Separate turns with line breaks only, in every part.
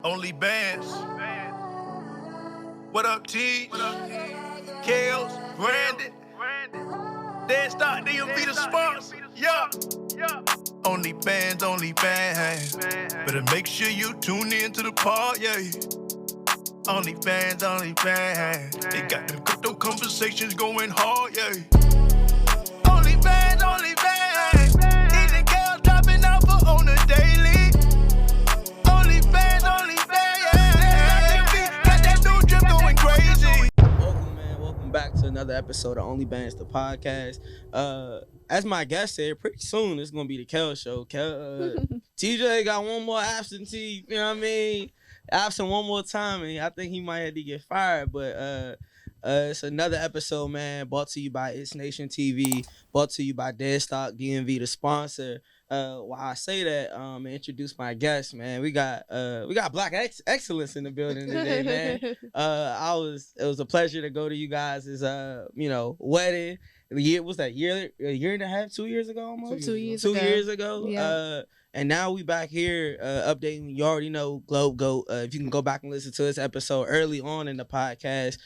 Only bands. What up, T? Kales, Brandon. Dead Stock DMV the sponsor. Yeah. Only bands, only bands. Better make sure you tune in to the part, yeah. Only bands, only bands. They got them crypto conversations going hard, yeah. Only bands, only bands. Eating kale, dropping alpha on the daily. Only bands, only bands. Got that new drip going crazy.
Welcome, man. Welcome back to another episode of Only Bands the podcast. As my guest said, pretty soon it's gonna be the Kel show. TJ got one more absentee. You know what I mean? Absent one more time, and I think he might have to get fired. But it's another episode, man. Brought to you by It's Nation TV. Brought to you by Dead Stock DMV, the sponsor. While I say that, and introduce my guest, man. We got Black Excellence in the building today, man. It was a pleasure to go to you guys' wedding. The year was that a year and a half, 2 years ago almost?
2 years
Two
ago.
years ago.
Yeah.
And now we back here updating. You already know Globe Goat. If you can go back and listen to this episode early on in the podcast,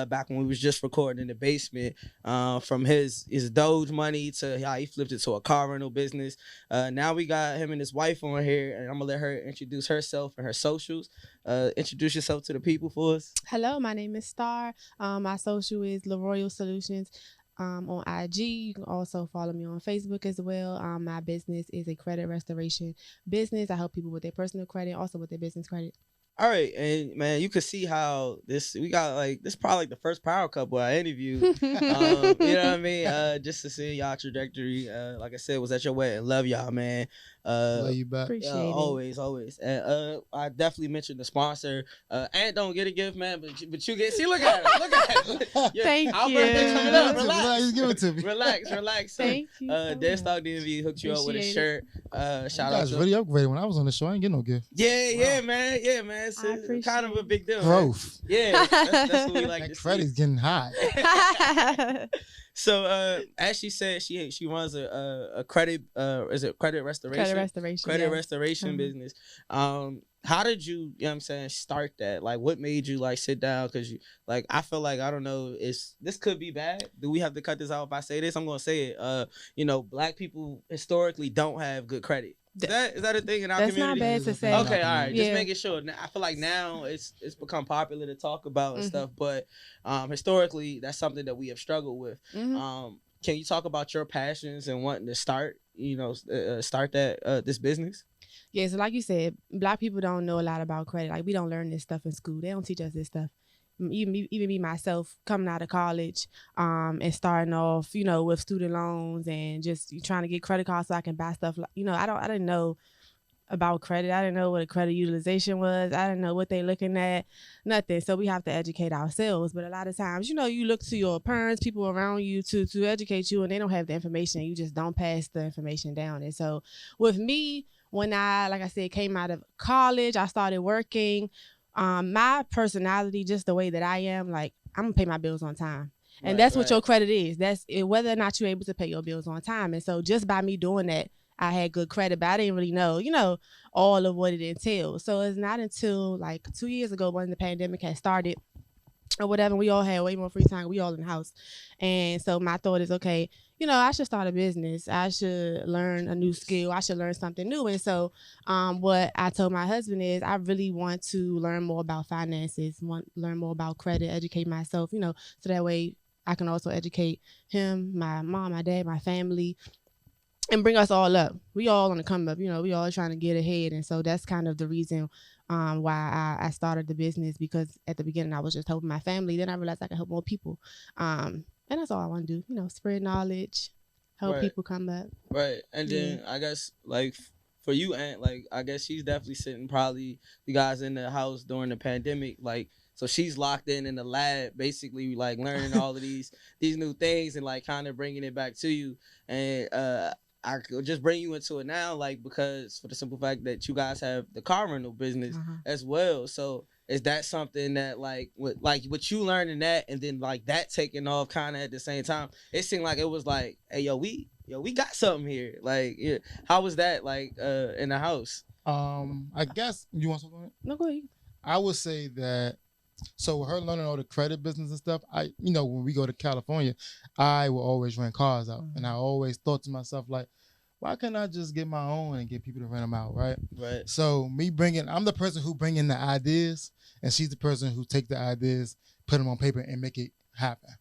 back when we was just recording in the basement, from his Doge money to how he flipped it to a car rental business. Now we got him and his wife on here, and I'm gonna let her introduce herself and her socials. Introduce yourself to the people for us.
Hello, my name is Star. My social is LaRoyal Solutions. On IG. You can also follow me on Facebook as well. My business is a credit restoration business. I help people with their personal credit, also with their business credit.
All right, and man, you can see how this probably like the first power couple I interviewed. You know what I mean? Just to see y'all trajectory. Like I said, was at your wedding. Love y'all, man.
Love you back.
Appreciate it.
Always. And I definitely mentioned the sponsor. And don't get a gift, man, but you get. See, look at it. Look at it.
Thank
Our
you.
birthday coming up.
Relax, give it to me.
Relax. So,
Thank you.
Dead Stock DMV hooked you up with a
Appreciate
shirt.
You
Shout out
guys
to
really upgraded. When I was on the show, I didn't get no gift.
Yeah, man. It's
I appreciate
kind of a big deal.
Growth.
Man. Yeah, that's what we like
That
to
credit's
see.
getting high.
So, as she said, she runs a credit credit restoration
Credit restoration.
restoration business. How did you know what I'm saying, start that? Like, what made you like sit down? Because you like, I feel like, I don't know, this could be bad. Do we have to cut this out if I say this? I'm gonna say it. Black people historically don't have good credit. Is that a thing in our
That's
community?
not bad to say.
Okay, all right. Just
Yeah.
making sure. Now, I feel like now it's become popular to talk about and
Mhm.
stuff, but historically that's something that we have struggled with.
Mhm.
Can you talk about your passions and wanting to start that this business?
Yeah, so like you said, Black people don't know a lot about credit. Like, we don't learn this stuff in school. They don't teach us this stuff. Even me myself, coming out of college, and starting off, with student loans and just trying to get credit cards so I can buy stuff. I didn't know about credit. I didn't know what a credit utilization was. I didn't know what they looking at, nothing. So we have to educate ourselves. But a lot of times, you look to your parents, people around you to educate you, and they don't have the information. You just don't pass the information down. And so with me, when I, like I said, came out of college, I started working. My personality, just the way that I am, like, I'm gonna pay my bills on time. And that's what your credit is. That's it, whether or not you're able to pay your bills on time. And so just by me doing that, I had good credit, but I didn't really know, all of what it entails. So it's not until like 2 years ago when the pandemic had started or whatever, we all had way more free time. We all in the house. And so my thought is, okay, I should start a business. I should learn a new skill. I should learn something new. And so what I told my husband is I really want to learn more about finances, learn more about credit, educate myself, so that way I can also educate him, my mom, my dad, my family, and bring us all up. We all on the come up, we all trying to get ahead. And so that's kind of the reason why I started the business, because at the beginning I was just helping my family. Then I realized I could help more people. And that's all I want to do, spread knowledge, help people come up.
Right. And then I guess like for you, Aunt, like I guess she's definitely sitting probably you guys in the house during the pandemic, like, so she's locked in the lab, basically like learning all of these new things and like kind of bringing it back to you. And I could just bring you into it now, like, because for the simple fact that you guys have the car rental business as well. So is that something that like what you learning that and then like that taking off kind of at the same time? It seemed like it was like, hey, we got something here. Like, how was that like in the house?
I guess you want something on it?
No, go ahead.
I would say that. So with her learning all the credit business and stuff, when we go to California, I will always rent cars out, and I always thought to myself like, why can't I just get my own and get people to rent them out, right?
Right.
So I'm the person who bring in the ideas, and she's the person who take the ideas, put them on paper, and make it happen,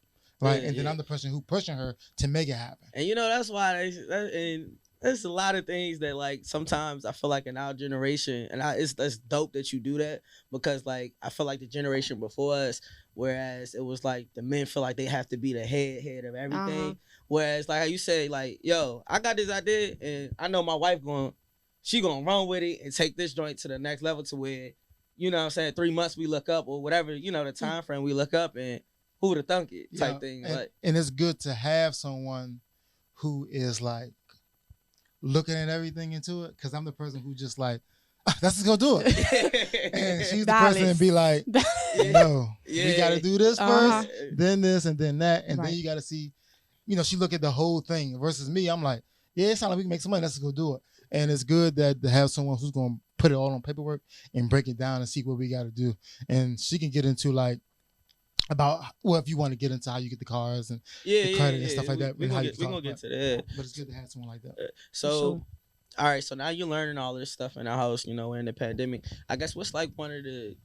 right?
Yeah,
and then I'm the person who pushing her to make it happen.
And that's why there's a lot of things that like sometimes I feel like in our generation, and that's dope that you do that, because like I feel like the generation before us, whereas it was like the men feel like they have to be the head of everything, whereas like how you say like, yo, I got this idea and I know my wife she gonna run with it and take this joint to the next level to where, you know what I'm saying, 3 months we look up or whatever, the time frame we look up and who would have thunk it type thing.
And it's good to have someone who is like looking at everything into it, because I'm the person who just like, let's just go do it. And she's the person to be like, no, we got to do this first, then this, and then that. And then you got to see, she look at the whole thing versus me. I'm like, yeah, it sounds like we can make some money. Let's just go do it. And it's good that to have someone who's going to put it all on paperwork and break it down and see what we got to do. And she can get into like, about if you want to get into how you get the cars and the credit and stuff like that.
We're going to get to that.
But it's good to have someone like that.
So, all right, so now you're learning all this stuff in our house, we're in the pandemic. I guess what's like one of the,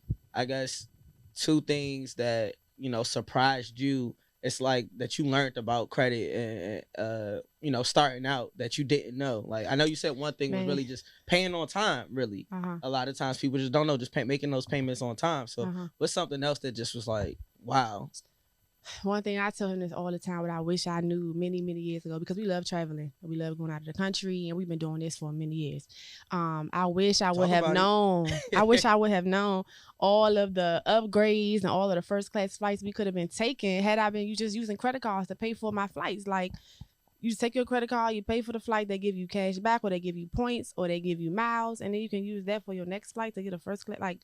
2 things that, surprised you, it's like that you learned about credit and, starting out that you didn't know. Like, I know you said one thing was really just paying on time, really. A lot of times people just don't know, just making those payments on time. So what's something else that just was like, wow?
One thing I tell him this all the time, what I wish I knew many, many years ago, because we love traveling. We love going out of the country, and we've been doing this for many years. I wish I would have known. I wish I would have known all of the upgrades and all of the first class flights we could have been taking had I been just using credit cards to pay for my flights. Like, you take your credit card, you pay for the flight, they give you cash back, or they give you points, or they give you miles, and then you can use that for your next flight to get a first class. Like,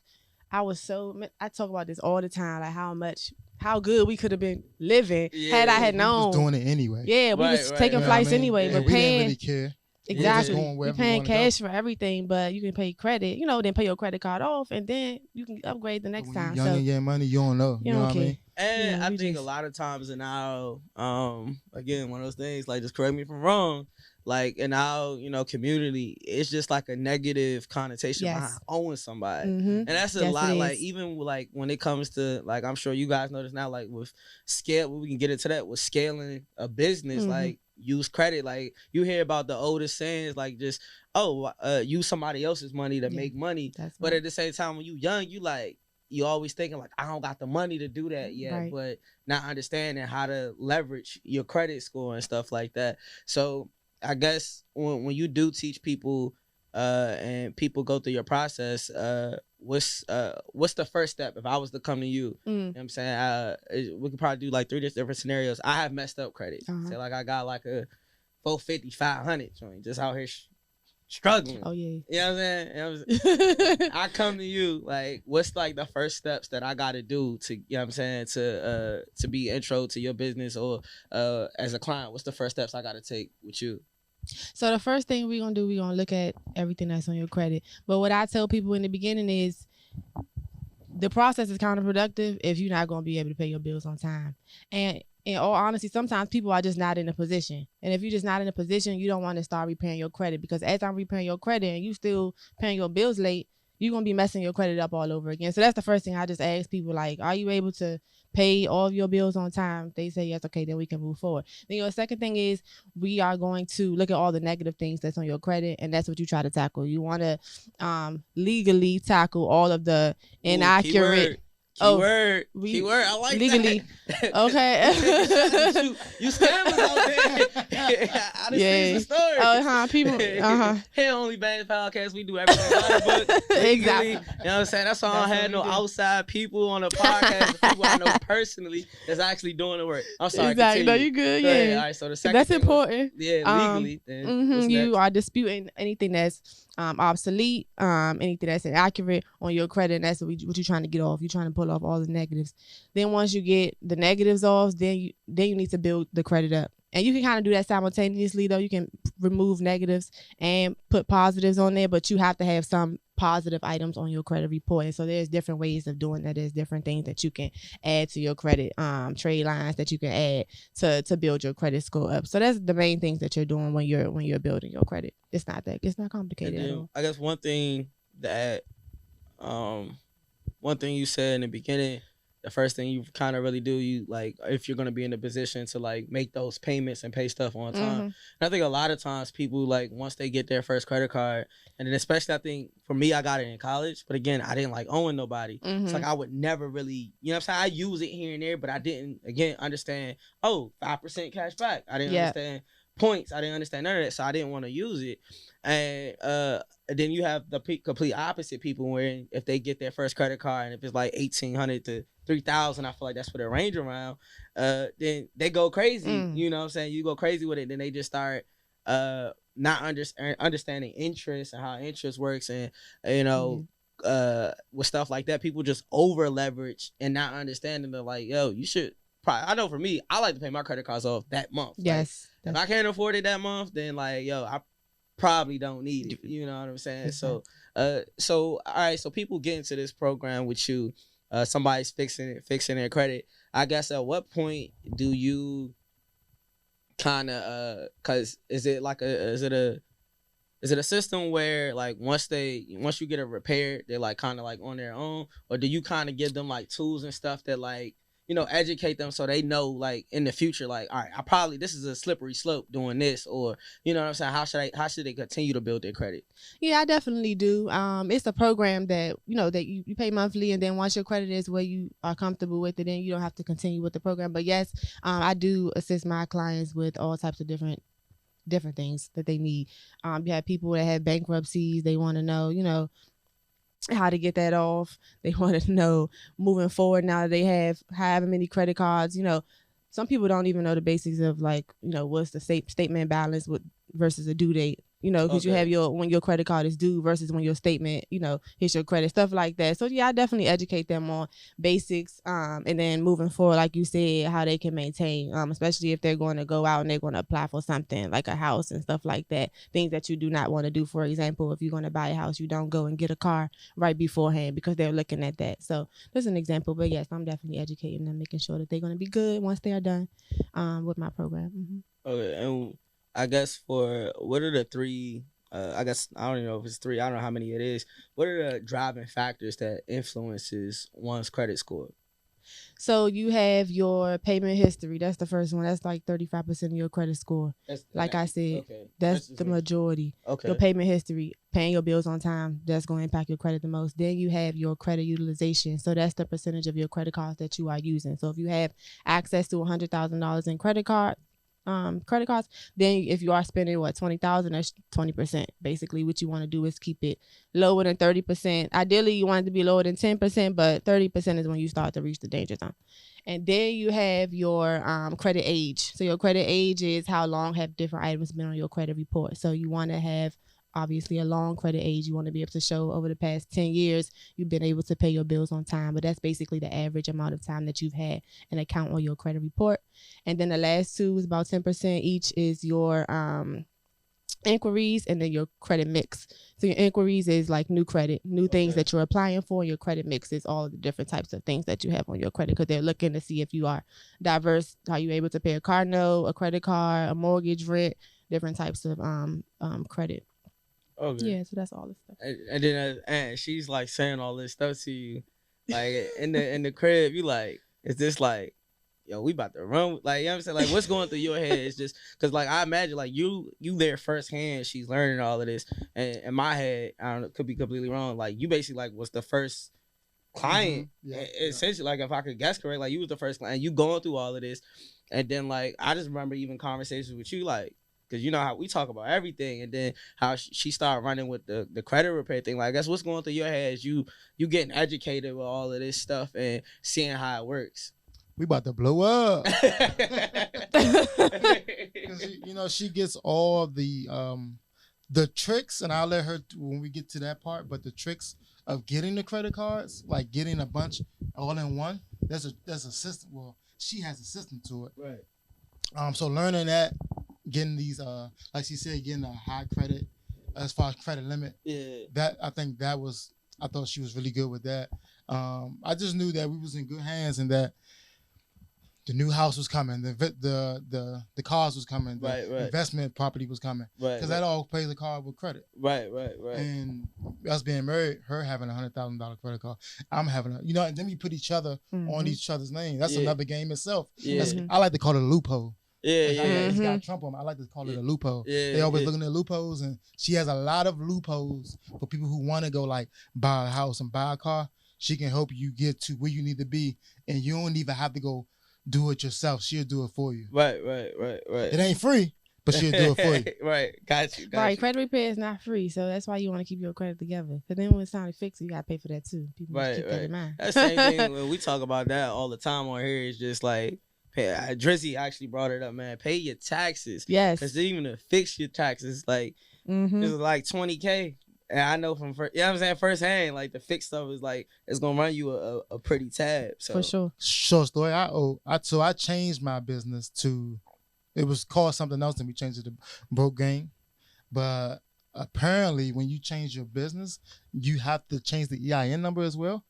I talk about this all the time, like how good we could have been living had I had known.
We was doing it anyway.
Yeah, we was taking flights anyway, but
we
paying.
Didn't really care.
Exactly.
We
paying cash for everything, but you can pay credit, then pay your credit card off, and then you can upgrade the next time.
Young and get money, you don't know. You know what I mean?
And I think a lot of times in our, again, one of those things, like, just correct me if I'm wrong, like in our, community, it's just like a negative connotation behind owing somebody. And that's a lot, like, even like when it comes to, like, I'm sure you guys know this now, like with scale, we can get into that with scaling a business, like, use credit. Like, you hear about the oldest sayings, like, just use somebody else's money to make money. But at the same time, when you young, you always thinking like, I don't got the money to do that yet, but not understanding how to leverage your credit score and stuff like that. So I guess when you do teach people and people go through your process, what's the first step? If I was to come to you, you know what I'm saying, we could probably do like 3 different scenarios. I have messed up credit. Say like I got like a 450, 500 joint, just out here struggling.
Oh yeah.
You know what I'm saying? I come to you, like, what's like the first steps that I gotta do to, you know what I'm saying, to be intro to your business or as a client, what's the first steps I gotta take with you?
So the first thing we're gonna do, we're gonna look at everything that's on your credit. But what I tell people in the beginning is the process is counterproductive if you're not gonna be able to pay your bills on time. And in all honesty, sometimes people are just not in a position. And if you're just not in a position, you don't want to start repaying your credit, because as I'm repaying your credit and you still paying your bills late, you're going to be messing your credit up all over again. So that's the first thing I just ask people, like, are you able to pay all of your bills on time? If they say yes, okay, then we can move forward. Then your second thing is we are going to look at all the negative things that's on your credit, and that's what you try to tackle. You want to legally tackle all of the inaccurate...
Keyword. I like
legally.
That.
Okay.
you scammers out there. I done seen the story.
People.
Here Only Bands Podcast, we do everything by the book.
Exactly.
You know what I'm saying? That's why I don't have no outside people on the podcast. The people I know personally that's actually doing the work. I'm sorry.
Exactly.
Continue.
No, you good.
Go
Yeah.
ahead. All right. So the second.
That's important.
Legally. Then
you are disputing anything that's obsolete, anything that's inaccurate on your credit, and that's what you're trying to get off. You're trying to pull off all the negatives. Then once you get the negatives off, then you need to build the credit up. And you can kind of do that simultaneously, though. You can remove negatives and put positives on there, but you have to have some positive items on your credit report. And so there's different ways of doing that. There's different things that you can add to your credit, trade lines that you can add to build your credit score up. So that's the main things that you're doing when you're building your credit. It's not complicated at all.
I guess one thing you said in the beginning, the first thing you kind of really do, you like, if you're going to be in a position to like make those payments and pay stuff on time.
Mm-hmm.
And I think a lot of times people, like, once they get their first credit card, and then especially I think for me, I got it in college, but again, I didn't like owing nobody.
Mm-hmm.
It's like I would never really, you know what I'm saying? I use it here and there, but I didn't, again, understand, 5% cash back. I didn't understand points. I didn't understand none of that, so I didn't want to use it. And then you have the complete opposite people, where if they get their first credit card and if it's like $1,800 to $3,000, I feel like that's what they range around. Then they go crazy. You know what I'm saying? You go crazy with it. Then they just start not understanding interest and how interest works, and with stuff like that, people just over leverage and not understanding that, like, yo, you should. I know for me, I like to pay my credit cards off that month.
Yes.
Like, if I can't afford it that month, then like, yo, I probably don't need it. You know what I'm saying? So all right, so people get into this program with you, somebody's fixing their credit. I guess at what point do you kind of cause is it a system where, like, once you get it repaired, they're like kind of like on their own, or do you kind of give them like tools and stuff that, like, you know, educate them so they know, like, in the future, like, all right, this is a slippery slope doing this, or, you know what I'm saying, how should they continue to build their credit?
Yeah, I definitely do. It's a program that, that you pay monthly, and then once your credit is where you are comfortable with it, then you don't have to continue with the program. But yes, I do assist my clients with all types of different things that they need. You have people that have bankruptcies. They want to know, how to get that off. They want to know moving forward, now that they have however many credit cards. Some people don't even know the basics of, like, what's the statement balance versus a due date. Because you have when your credit card is due versus when your statement, hits your credit, stuff like that. So yeah, I definitely educate them on basics. And then moving forward, like you said, how they can maintain, especially if they're going to go out and they're going to apply for something like a house and stuff like that. Things that you do not want to do. For example, if you're going to buy a house, you don't go and get a car right beforehand because they're looking at that. So that's an example. But yes, I'm definitely educating them, making sure that they're going to be good once they are done with my program. Mm-hmm.
Okay, and I guess what are the three, I guess, I don't even know if it's three, I don't know how many it is. What are the driving factors that influences one's credit score?
So you have your payment history. That's the first one. That's like 35% of your credit score. I said, that's the majority. Okay. Your payment history, paying your bills on time, that's going to impact your credit the most. Then you have your credit utilization. So that's the percentage of your credit cards that you are using. So if you have access to $100,000 in credit cards, then if you are spending $20,000, that's 20%. Basically, what you want to do is keep it lower than 30%. Ideally, you want it to be lower than 10%, but 30% is when you start to reach the danger zone. And then you have your credit age. So your credit age is how long have different items been on your credit report. So you want to have, obviously, a long credit age. You want to be able to show over the past 10 years you've been able to pay your bills on time. But that's basically the average amount of time that you've had an account on your credit report. And then the last two is about 10% each is your inquiries, and then your credit mix. So your inquiries is like new credit, new things that you're applying for. Your credit mix is all of the different types of things that you have on your credit, because they're looking to see if you are diverse, how you're able to pay a car note, a credit card, a mortgage, rent, different types of credit. Okay. Yeah, so that's all this stuff.
And then and she's like saying all this stuff to you, like in the crib. You like, is this like, yo, we about to run? Like, you know what I'm saying? Like, what's going through your head? It's just because, like, I imagine, like, you there firsthand. She's learning all of this, and in my head, I don't know, could be completely wrong. Like, you basically like was the first client, essentially. Like, if I could guess correct, like, you was the first client. You going through all of this, and then, like, I just remember even conversations with you, like, because you know how we talk about everything, and then how she started running with the credit repair thing. Like, I guess what's going through your head is you getting educated with all of this stuff and seeing how it works.
We about to blow up. Because she gets all the tricks, and I'll let her when we get to that part. But the tricks of getting the credit cards, like getting a bunch all in one, there's a system. Well, she has a system to it.
Right.
So learning that, getting these, like she said, getting a high credit as far as credit limit.
Yeah.
That I think that was, I thought she was really good with that. I just knew that we was in good hands and that the new house was coming, the cars was coming, the
Right.
investment property was coming,
Right.
because that all plays a card with credit.
Right.
And us being married, her having $100,000 credit card, I'm having a, and then we put each other on each other's name. That's another game itself.
Yeah.
I like to call it a loophole.
Yeah.
It's got Trump on it. I like to call it a loophole.
Yeah,
they always looking at loopholes, and she has a lot of loopholes for people who want to go like buy a house and buy a car. She can help you get to where you need to be, and you don't even have to go do it yourself. She'll do it for you.
Right.
It ain't free, but she'll do it for you.
Right. Got you.
Right. Credit repair is not free, so that's why you want to keep your credit together. Because then when it's time to fix it, you got to pay for that too. People keep that in mind.
That's the same thing when we talk about that all the time on here. It's just like, Drizzy actually brought it up, man. Pay your taxes.
Yes.
Because even to fix your taxes, like, it's like $20K. And I know from first, what I'm saying, firsthand, like the fixed stuff is like, it's gonna run you a pretty tab. So.
For sure.
Short story. I changed my business to, it was called something else, and we changed it to Broke Game. But apparently, when you change your business, you have to change the EIN number as well.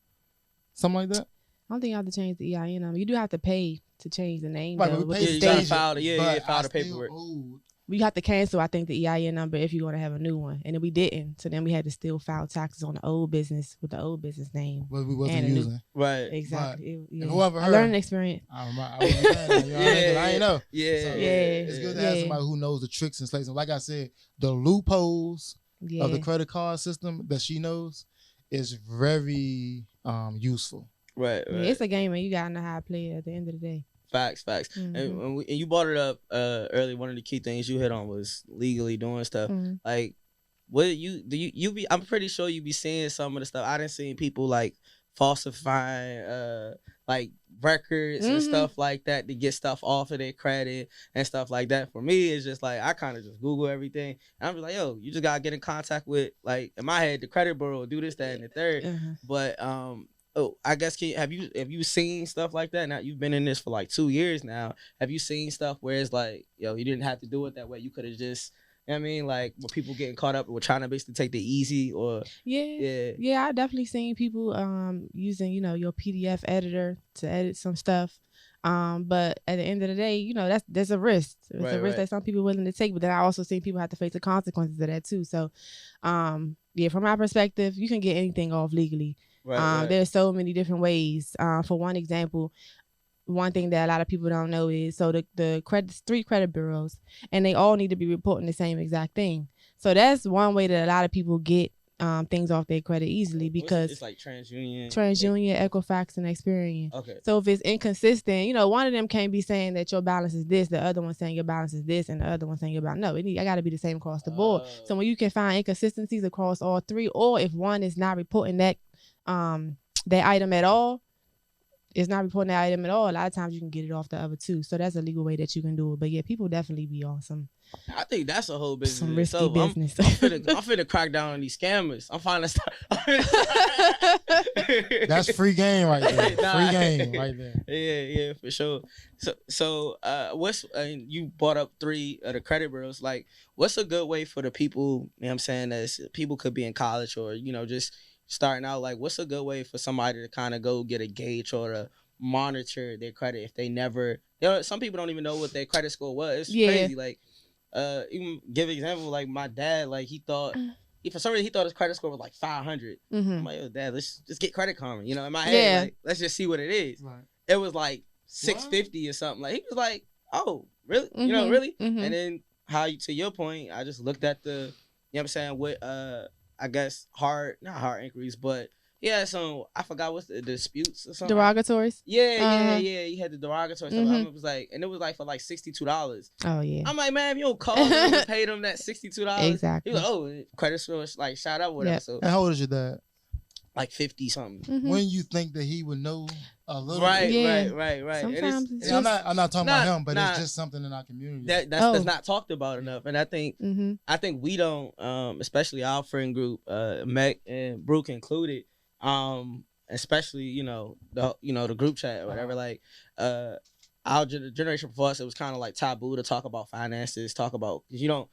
Something like that.
I don't think you have to change the EIN number. You do have to pay to change the name.
Right,
though,
but we
with
pay
the
you
state.
gotta file the
I
paperwork.
still owed.
We have to cancel, I think, the EIN number if you're going to have a new one. And then we didn't. So then we had to still file taxes on the old business with the old business name.
But we wasn't
And a new-
using.
Right.
Exactly.
And whoever
A
heard,
learning experience.
I wasn't saying that, I ain't know.
Yeah.
So,
Yeah.
It's good to have somebody who knows the tricks and slides. And like I said, the loopholes
Yeah.
of the credit card system that she knows is very useful.
Right.
Yeah, it's a game and you got to know how to play it at the end of the day.
Facts.
Mhm.
And you brought it up early. One of the key things you hit on was legally doing stuff.
Mhm.
Like, what you be? I'm pretty sure you be seeing some of the stuff. I didn't see people like falsifying like records and stuff like that to get stuff off of their credit and stuff like that. For me, it's just like I kind of just Google everything. And I'm just like, yo, you just gotta get in contact with, like, in my head, the credit bureau, do this, that, and the third.
Uh-huh.
But I guess have you seen stuff like that? Now you've been in this for like 2 years now. Have you seen stuff where it's like, yo, you didn't have to do it that way? You could have just, you know what I mean, like, where people getting caught up with trying to basically take the easy or
Yeah, I definitely seen people using, your PDF editor to edit some stuff. But at the end of the day, there's a risk. It's a risk that some people are willing to take. But then I also seen people have to face the consequences of that too. So, from my perspective, you can get anything off legally. There's so many different ways. For one example, one thing that a lot of people don't know is, so the three credit bureaus, and they all need to be reporting the same exact thing. So that's one way that a lot of people get things off their credit easily, because
it's like TransUnion,
Equifax, and Experian.
Okay.
So if it's inconsistent, one of them can't be saying that your balance is this, the other one saying your balance is this, and the other one saying your balance. No, I got to be the same across the board. So when you can find inconsistencies across all three, or if one is not reporting that item at all, a lot of times you can get it off the other two. So that's a legal way that you can do it. But yeah, people definitely be on some.
I think that's a whole business.
Some risky
so
business.
I'm finna crack down on these scammers. I'm finna start.
That's free game right there. Free game right there.
Yeah, for sure. So what's you brought up three of the credit bureaus. Like, what's a good way for the people? You know what I'm saying, that people could be in college or just starting out. Like, what's a good way for somebody to kind of go get a gauge or to monitor their credit if they never? Some people don't even know what their credit score was. It's crazy. Like, even give an example. Like, my dad, like, for some reason he thought his credit score was like 500. I'm like, yo, Dad, let's just get Credit Karma. In my head, like, let's just see what it is. Right. It was like 650 or something. Like, he was like, oh, really? Really? And then to your point, I just looked at the, what I'm saying, with I guess not hard inquiries, but yeah, so I forgot what's the disputes or something.
Derogatories?
Yeah. You had the derogatory stuff. It was like for like $62.
Oh yeah.
I'm like, man, if you don't call them and pay them that $62.
Exactly.
He was like, oh, credit score like shot up, whatever. Yep. So,
and how old is your dad?
Like 50 something.
When you think that he would know a little
right,
bit.
Right.
Sometimes
I'm not talking about him, but it's just something in our community
that's not talked about enough. And I think we don't, especially our friend group, Meg and Brooke included, especially the group chat or whatever. Like, I our generation before us, it was kind of like taboo to talk about finances, talk about, cause you don't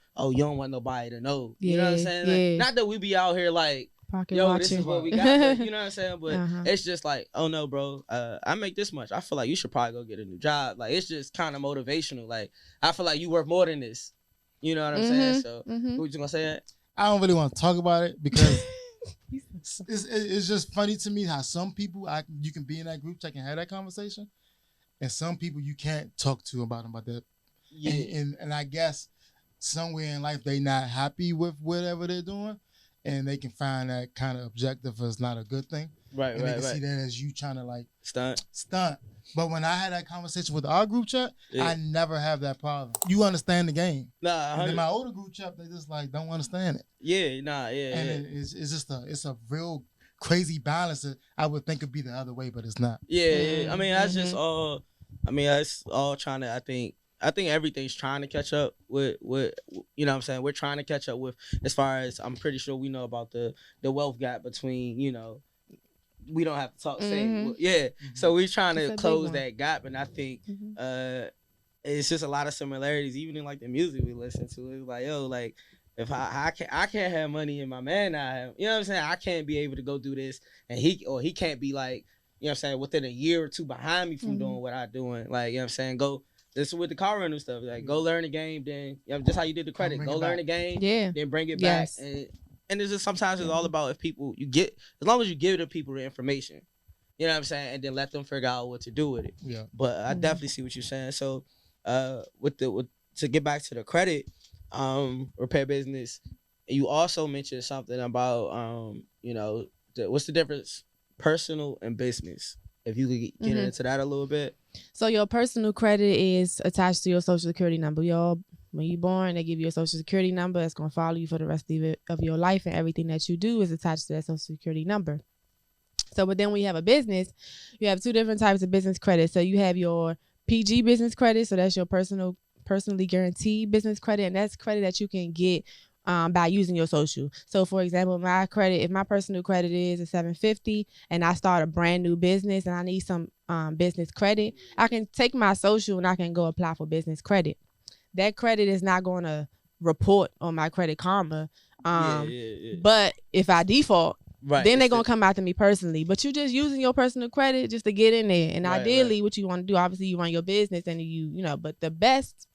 want nobody to know. You know what I'm saying? Like, not that we be out here like,
pocket
yo,
watching.
this is what we got, but you know what I'm saying? But
Uh-huh.
it's just like, oh no, bro, I make this much. I feel like you should probably go get a new job. Like, it's just kind of motivational. Like, I feel like you worth more than this. You know what I'm saying? So, what you gonna say?
I don't really want to talk about it because it's just funny to me how some people you can be in that group chat and have that conversation, and some people you can't talk to about that. Yeah. And I guess somewhere in life they not happy with whatever they're doing, and they can find that kind of objective as not a good thing.
Right,
and they can see that as you trying to like stunt. But when I had that conversation with our group chat, I never have that problem. You understand the game.
Nah,
and in my older group chat, they just like don't understand it.
Yeah, nah, yeah.
And it's just a real crazy balance that I would think would be the other way, but it's not.
Yeah. I mean, that's just all. I mean, it's all trying to. I think everything's trying to catch up with you know what I'm saying. We're trying to catch up with, as far as I'm pretty sure we know about the wealth gap between, you know. We don't have to talk. So we're trying to close that gap, and I think it's just a lot of similarities, even in like the music we listen to. It's like, yo, like if I can't have money and my man not have, you know what I'm saying? I can't be able to go do this, and he can't be like, you know what I'm saying, within a year or two behind me from doing what I'm doing. Like, you know what I'm saying? Go. This is with the car rental stuff. Like, go learn the game, then just how you did the credit. Go learn the game, then bring it back. And it's just sometimes it's all about if people as long as you give the people the information, you know what I'm saying, and then let them figure out what to do with it. Yeah. But I definitely see what you're saying. So, to get back to the credit, repair business, you also mentioned something about what's the difference, personal and business. If you could get into that a little bit.
So your personal credit is attached to your social security number. When you're born, they give you a social security number. It's going to follow you for the rest of your life, and everything that you do is attached to that social security number. So, but then when you have a business, you have two different types of business credit. So you have your PG business credit. So that's your personally guaranteed business credit, and that's credit that you can get by using your social. So for example, if my personal credit is a 750 and I start a brand new business and I need some business credit, I can take my social and I can go apply for business credit. That credit is not going to report on my Credit Karma. But if I default, then they're going to come after me personally. But you're just using your personal credit just to get in there. And ideally, what you want to do, obviously, you run your business and but the best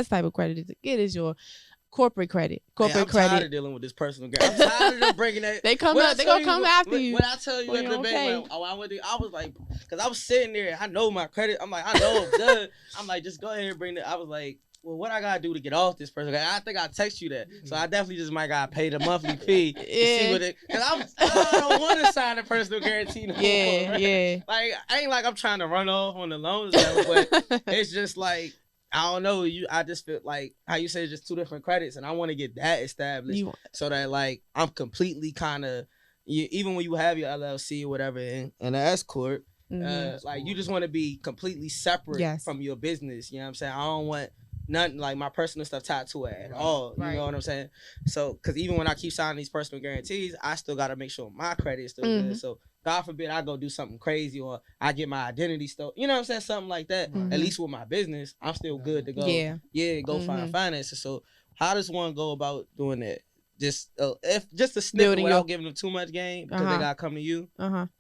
type of credit to get is your corporate credit.
I'm tired of dealing with this personal credit. I'm tired of them breaking that.
They're going to come after you.
When I tell you at the bank, I was like, because I was sitting there, I know my credit. I'm like, I know it's good. I'm like, just go ahead and bring it. I was like, well, what I gotta do to get off this person? I think I text you that, so I definitely just might gotta pay the monthly fee to see what it. Cause I don't want to sign a personal guarantee no more. Right? Like, I ain't like I'm trying to run off on the loans, but it's just like, I don't know. I just feel like how you say it's just two different credits, and I want to get that established so that like I'm completely kind of even when you have your LLC or whatever and an S corp, like you just want to be completely separate from your business. You know what I'm saying? I don't want nothing like my personal stuff tied to it at all. You know what I'm saying? So, because even when I keep signing these personal guarantees, I still got to make sure my credit is still good. So, God forbid I go do something crazy or I get my identity stolen. You know what I'm saying? Something like that. At least with my business, I'm still good to go. Go find finances. So, how does one go about doing that? Just a snippet without giving them too much game because they gotta come to you.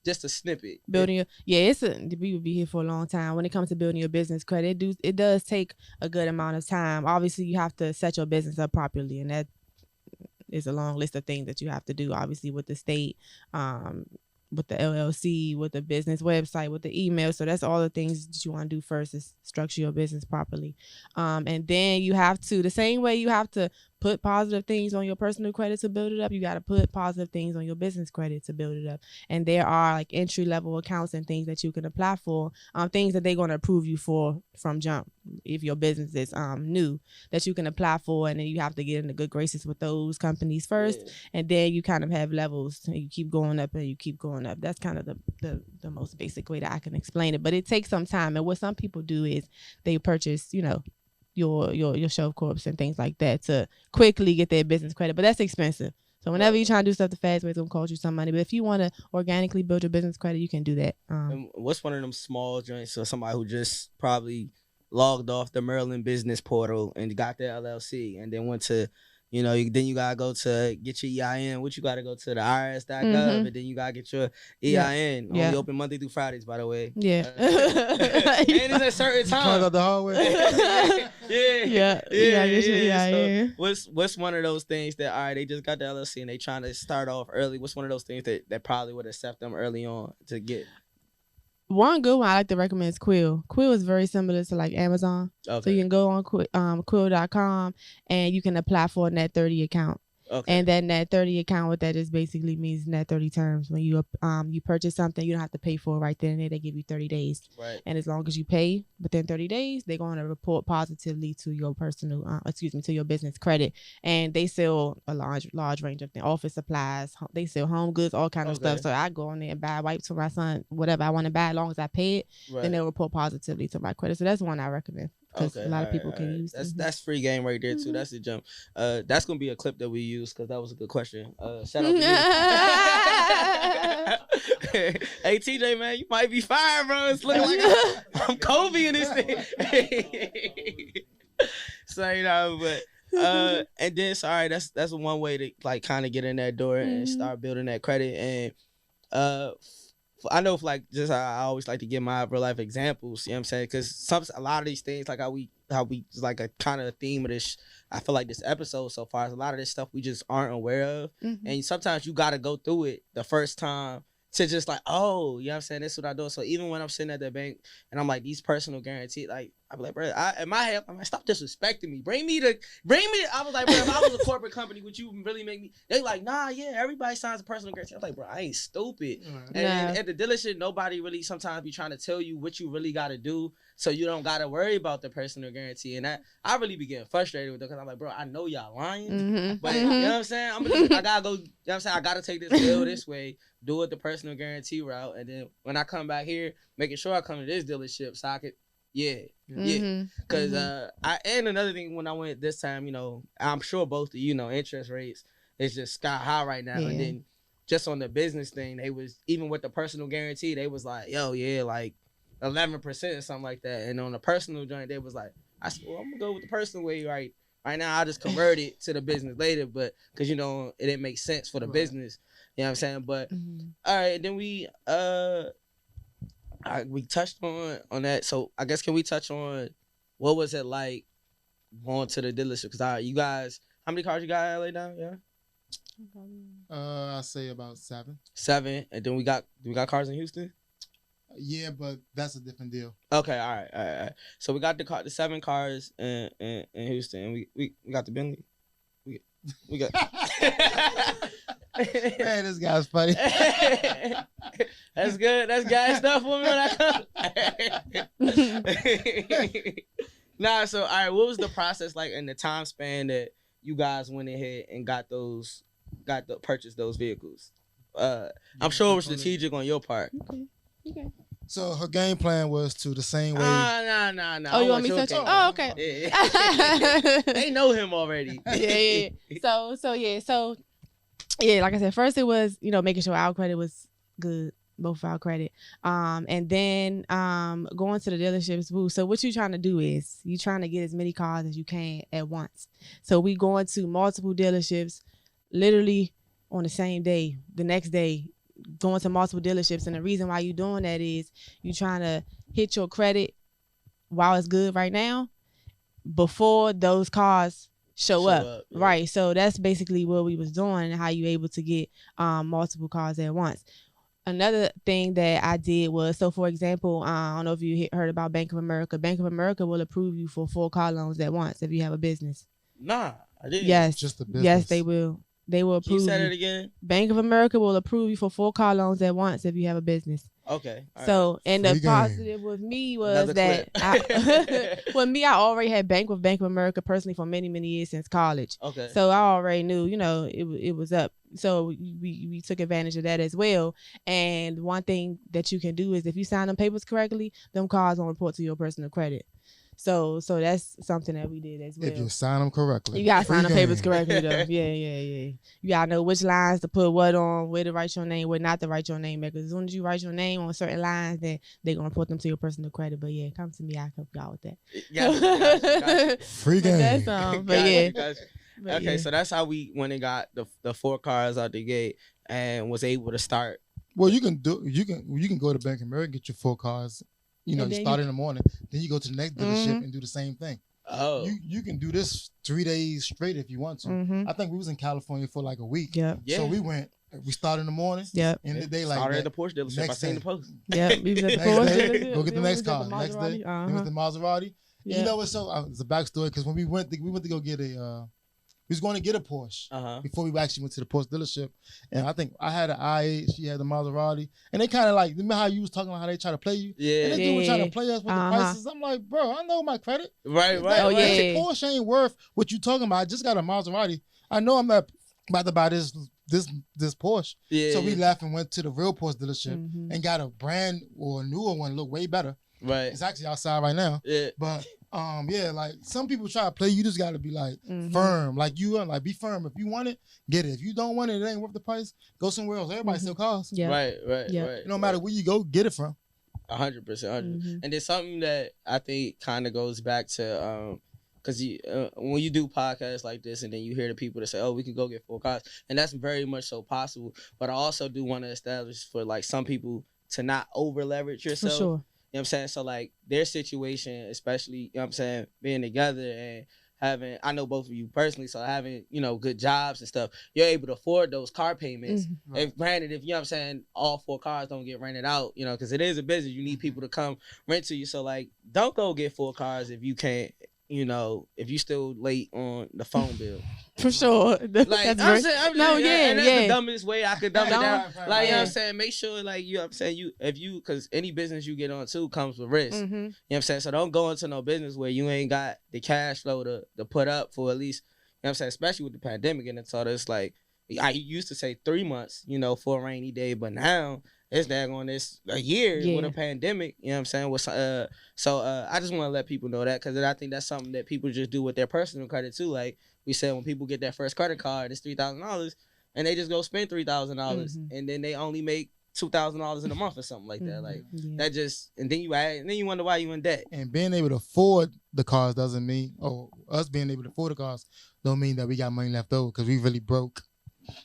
Just a snippet.
Building we would be here for a long time. When it comes to building your business credit, it does take a good amount of time. Obviously, you have to set your business up properly, and that is a long list of things that you have to do. Obviously, with the state, with the LLC, with the business website, with the email. So that's all the things that you want to do first is structure your business properly. And then you have to, the same way you have to put positive things on your personal credit to build it up, you got to put positive things on your business credit to build it up. And there are like entry level accounts and things that you can apply for, things that they're going to approve you for from jump. If your business is new, that you can apply for, and then you have to get into good graces with those companies first, and then you kind of have levels and you keep going up and you keep going up. That's kind of the most basic way that I can explain it, but it takes some time. And what some people do is they purchase, your shelf corps and things like that to quickly get their business credit, but that's expensive. So whenever you're trying to do stuff the fast way, it's gonna cost you some money. But if you want to organically build your business credit, you can do that.
And what's one of them small joints? So somebody who just probably logged off the Maryland business portal and got their LLC, and then went to, then you gotta go to get your EIN. What you gotta go to the IRS.gov, and then you gotta get your EIN.
Yeah.
Only open Monday through Fridays, by the way.
Yeah.
And it's at certain times.
Out the hallway.
Yeah. So what's one of those things that, all right, they just got the LLC and they trying to start off early? What's one of those things that probably would accept them early on to get?
One good one I like to recommend is Quill. Quill is very similar to like Amazon.
Okay.
So you can go on Quill.com and you can apply for a Net 30 account.
Okay.
And that Net 30 account, what that just basically means Net 30 terms. When you purchase something, you don't have to pay for it right then and there. They give you 30 days.
Right.
And as long as you pay within 30 days, they're going to report positively to your to your business credit. And they sell a large range of things. Office supplies, they sell home goods, all kind of stuff. So I go on there and buy wipes for my son, whatever I want to buy, as long as I pay it, then they'll report positively to my credit. So that's one I recommend. Because a lot of people can use
that's free game right there too. That's the jump. That's gonna be a clip that we use because that was a good question. Shout out to you. Hey TJ, man, you might be fired, bro. It's looking like I'm Kobe in this thing. So but and then sorry, that's one way to like kind of get in that door and start building that credit. And I know, like, just I always like to give my real life examples. You know what I'm saying? Because a lot of these things, like how we like a kind of a theme of this. I feel like this episode so far is a lot of this stuff we just aren't aware of, and sometimes you got to go through it the first time to just like, oh, you know what I'm saying? This is what I do. So even when I'm sitting at the bank and I'm like, these personal guarantees, like, I'm like, bro, in my head, I'm like, stop disrespecting me. Bring me. I was like, bro, if I was a corporate company, would you really make me? They like, nah, yeah, everybody signs a personal guarantee. I was like, bro, I ain't stupid. And at the dealership, nobody really sometimes be trying to tell you what you really got to do so you don't got to worry about the personal guarantee. And I really be getting frustrated with it because I'm like, bro, I know y'all lying. But you know what I'm saying? I got to go, you know what I'm saying? I got to take this bill this way, do it the personal guarantee route. And then when I come back here, making sure I come to this dealership so I could, because and another thing, when I went this time, I'm sure both of interest rates is just sky high right now. And then just on the business thing, they was, even with the personal guarantee, they was like, yo, yeah, like 11% or something like that. And on the personal joint, they was like, I said, well, I'm gonna go with the personal way right now. I'll just convert it to the business later, but because it didn't make sense for the business. You know what I'm saying? But all right, then we touched on that. So I guess, can we touch on what was it like going to the dealership? Because you guys, how many cars you got in LA now? Yeah.
I say about 7.
7, and then we got cars in Houston.
Yeah, but that's a different deal.
Okay, all right. So we got the 7 cars in Houston, and we got the Bentley. We got.
Man, this guy's funny.
That's good. That's guy stuff for me when I come. Nah, so all right, what was the process like in the time span that you guys went ahead and purchased those vehicles? I'm sure it was strategic on your part.
Okay.
So her game plan was to the same way.
No.
Oh, you want me to touch it? Oh, okay.
Yeah. They know him already.
Yeah. So like I said, first it was, making sure our credit was good, both our credit. And then going to the dealerships. So what you're trying to do is you're trying to get as many cars as you can at once. So we going to multiple dealerships, literally on the same day, the next day, going to multiple dealerships. And the reason why you're doing that is you're trying to hit your credit while it's good right now before those cars show up. Yeah. Right. So that's basically what we was doing and how you able to get multiple cars at once. Another thing that I did was, so for example, I don't know if you heard about Bank of America. Bank of America will approve you for 4 car loans at once if you have a business.
Nah, I didn't.
Yes.
Just the business.
Yes, they will. They will approve you.
Can you say that again?
Bank of America will approve you for 4 car loans at once if you have a business.
Okay.
So, and the positive with me was that I already had bank with Bank of America personally for many, many years since college.
Okay.
So I already knew, it was up. So we took advantage of that as well. And one thing that you can do is if you sign them papers correctly, them cars won't report to your personal credit. So that's something that we did as well.
If you sign them correctly.
You gotta sign the
Free
papers
game.
correctly though. Yeah. You gotta know which lines to put what on, where to write your name, where not to write your name. Because as soon as you write your name on certain lines, then they're gonna put them to your personal credit. But yeah, come to me, I help y'all with that.
Got you.
Free
But
game.
that's but
Got
yeah.
you, got you.
But
Okay,
yeah.
so that's how we went and got the 4 cars out the gate and was able to start.
Well, you can go to Bank of America and get your 4 cars. You know,
And
you
then
start in the morning, then you go to the next dealership
Mhm.
and do the same thing.
Oh,
You can do this 3 days straight if you want to.
Mm-hmm.
I think we was in California for like a week.
Yep.
yeah.
So we started in the morning.
Yep.
In the day like
started
that.
at the Porsche dealership. I
Next
seen
day.
the post.
Yep. We was at the
Next
Porsche
day,
dealership.
go get the
Then
next
we was at
car.
the
Next day,
Maserati.
it was the Maserati.
Yeah.
You know what's so? It's a backstory because when we went to go get we was going to get a Porsche before we actually went to the Porsche dealership, and I think I had an i8, she had the Maserati, and they kind of like, remember how you was talking about how they try to play you?
Yeah.
And they dude was trying
Yeah.
to play us with the prices. I'm like, bro, I know my credit.
Right, right.
Oh,
right.
yeah.
Porsche ain't worth what you talking about. I just got a Maserati. I know I'm not about to buy this Porsche.
Yeah.
So we left and went to the real Porsche dealership
Mhm.
and got a brand or a newer one, look way better.
Right.
It's actually outside right now.
Yeah.
But yeah, like some people try to play. You just gotta be like
Mhm.
firm, like be firm. If you want it, get it. If you don't want it, it ain't worth the price. Go somewhere else. Everybody
Mhm.
still cars.
Yeah.
Right, right,
Yeah.
right.
No matter where you go, get it from.
100%.
Mhm.
And there's something that I think kind of goes back to because when you do podcasts like this and then you hear the people that say, oh, we can go get 4 cars, and that's very much so possible. But I also do want to establish for like some people to not over leverage
For
yourself.
sure.
You know what I'm saying? So like their situation, especially, you know what I'm saying, being together and having, I know both of you personally, so having, you know, good jobs and stuff, you're able to afford those car payments.
Mhm.
Right.
If granted, if you know what I'm saying, all 4 cars don't get rented out, you know, because it is a business, you need people to come rent to you. So like, don't go get 4 cars if you can't, you know, if you still late on the phone bill.
For sure.
Like,
That's
I'm
very-
saying,
No, yeah,
and that's
yeah.
the dumbest way I could dumb it
Don't-
down.
Right,
Like, you know what I'm
yeah.
saying? Make sure, like, you know what I'm saying, because any business you get on too comes with risk.
Mhm.
You know what I'm saying? So don't go into no business where you ain't got the cash flow to put up for at least, you know what I'm saying, especially with the pandemic. And it's all this, like, I used to say 3 months, you know, for a rainy day, but now it's daggone this a year with
Yeah.
a pandemic. You know what I'm saying? So I just want to let people know that because I think that's something that people just do with their personal credit too. Like we said, when people get their first credit card, it's $3,000, and they just go spend $3,000,
Mhm.
and then they only make $2,000 in a month or something like that.
Mhm.
Like
Yeah.
that just, and then you wonder why you in debt.
And being able to afford the cars doesn't mean, or us being able to afford the cars don't mean that we got money left over because we really broke.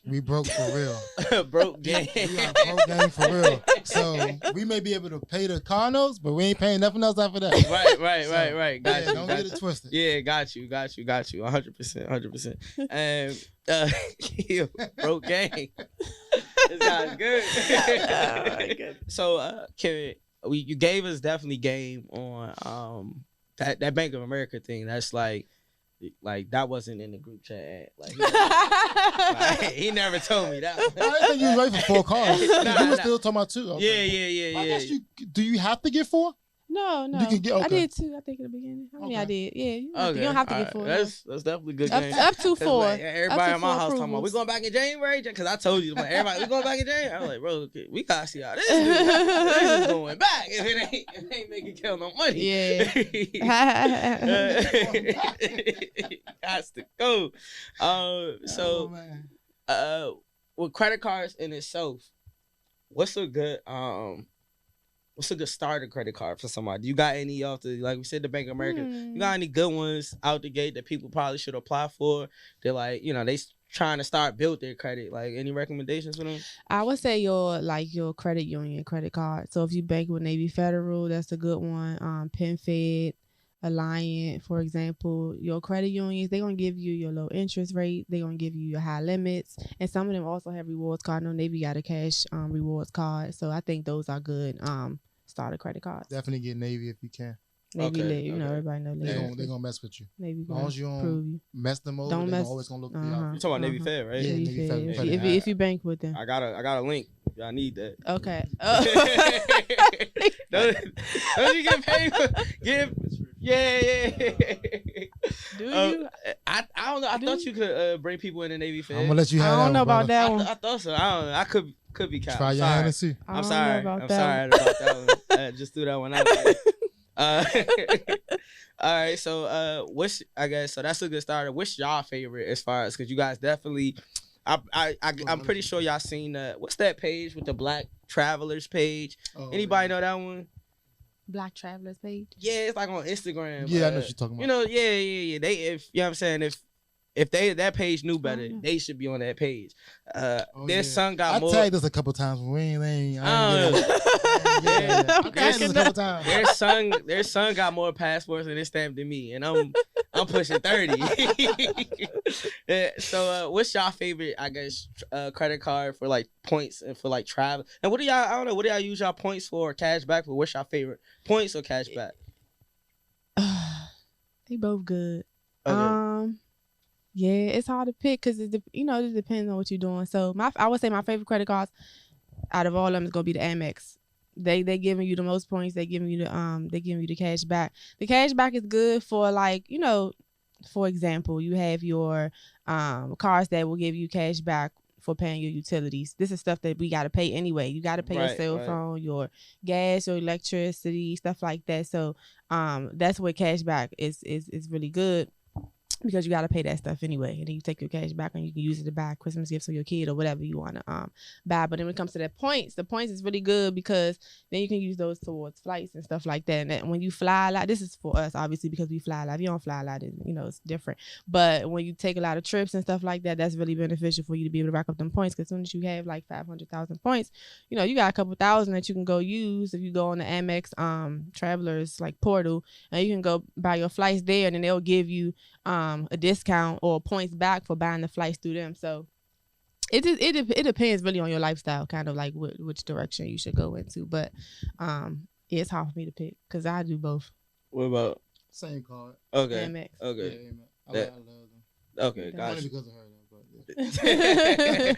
We broke for real.
Broke game.
We are broke game for real. So we may be able to pay the car notes, but we ain't paying nothing else after that.
Right. Got
Yeah,
you.
don't
got
get
you.
it twisted.
Yeah, got you. 100%. And yeah, broke gang. This guy's good.
Oh, my goodness.
So, Karen, you gave us definitely game on that Bank of America thing. That's like that wasn't in the group chat. Like he never told me that.
I didn't think you was right for 4 cars.
Nah,
You were
nah.
still talking about 2. Okay.
Yeah.
I guess do you have to get 4?
No.
You can get-
I
okay.
did 2, I think, in the beginning. I mean, I
Okay.
did. Yeah. You don't have to get 4. no.
That's definitely good
Up,
game.
up to
'Cause,
4.
like, everybody
Up to
in my
4
house talking about, we
approvals.
going back in January? Because I told you, like, everybody, we going back in January? I was like, bro, we got to see how this is going back if it ain't making count no money.
Yeah.
Has to go.
Oh,
So,
man.
with credit cards in itself, what's a good starter credit card for somebody? You got any off the, like we said, the Bank of America? You got any good ones out the gate that people probably should apply for? They're like, you know, they trying to start build their credit. Like, any recommendations for them?
I would say your credit union credit card. So if you bank with Navy Federal, that's a good one. PenFed, Alliant, for example, your credit unions, they're gonna give you your low interest rate. They're gonna give you your high limits, and some of them also have rewards card. No, Navy got a cash rewards card, so I think those are good starter credit cards.
Definitely get Navy if you can.
Navy,
Okay,
you know,
okay.
everybody know Navy.
They gonna mess with you.
Navy
As long as you
gonna
don't
prove you.
mess them over,
Don't
they're
mess-
always gonna look for you.
Uh-huh.
You talking about Navy
Uh-huh.
Fed, right?
Yeah.
Navy
Navy
Fed.
Fed.
If you bank with them.
I got a link. Y'all need that.
Okay.
Don't you get paid for Yeah.
Do you?
I don't know. I
Do
thought
you?
you could bring people in the Navy Fed.
I'm gonna let you have
I don't
that
know
one,
about
brother.
that one.
I thought so. I don't know. I could be counting.
Try your hand and see.
I
I'm
don't
sorry.
know about
I'm
that
sorry
one.
about that one. Just threw that one out there. All right, so what's I guess so that's a good starter. What's y'all favorite as far as because you guys definitely, I'm pretty sure y'all seen what's that page with the Black Travelers page? Anybody know that one?
Black Travelers page.
Yeah, it's like on Instagram.
Yeah, I know what you're talking about.
You know, yeah. They if you know what I'm saying if they that page knew better, they should be on that page. Their son got more.
I tagged this a couple times. I tagged this a couple times.
Their son got more passports and his stamp than me, and I'm pushing 30. So what's y'all favorite? I guess credit card for like points and for like travel. And what do y'all? I don't know. What do y'all use y'all points for? Or cash back for? What's y'all favorite? Points or cash back?
They both good.
Okay.
Yeah, it's hard to pick because it depends on what you're doing. So I would say my favorite credit cards out of all of them is gonna be the Amex. They giving you the most points. They giving you the cash back. The cash back is good for like for example, you have your cards that will give you cash back for paying your utilities. This is stuff that we got to pay anyway. You got to pay your cell phone, your gas, your electricity, stuff like that. So that's where cash back is really good. Because you got to pay that stuff anyway. And then you take your cash back and you can use it to buy Christmas gifts for your kid or whatever you want to buy. But then when it comes to the points is really good because then you can use those towards flights and stuff like that. And when you fly a lot, this is for us, obviously, because we fly a lot. If you don't fly a lot, it's different. But when you take a lot of trips and stuff like that, that's really beneficial for you to be able to rack up them points. Because as soon as you have like 500,000 points, you got a couple thousand that you can go use if you go on the Amex Travelers like portal. And you can go buy your flights there and then they'll give you a discount or points back for buying the flights through them. So it depends really on your lifestyle, kind of like which direction you should go into. But it's hard for me to pick because I do both.
What about
same card?
Okay.
Amex.
Okay.
Yeah, I love them.
Okay, gotcha.
Only because of her though.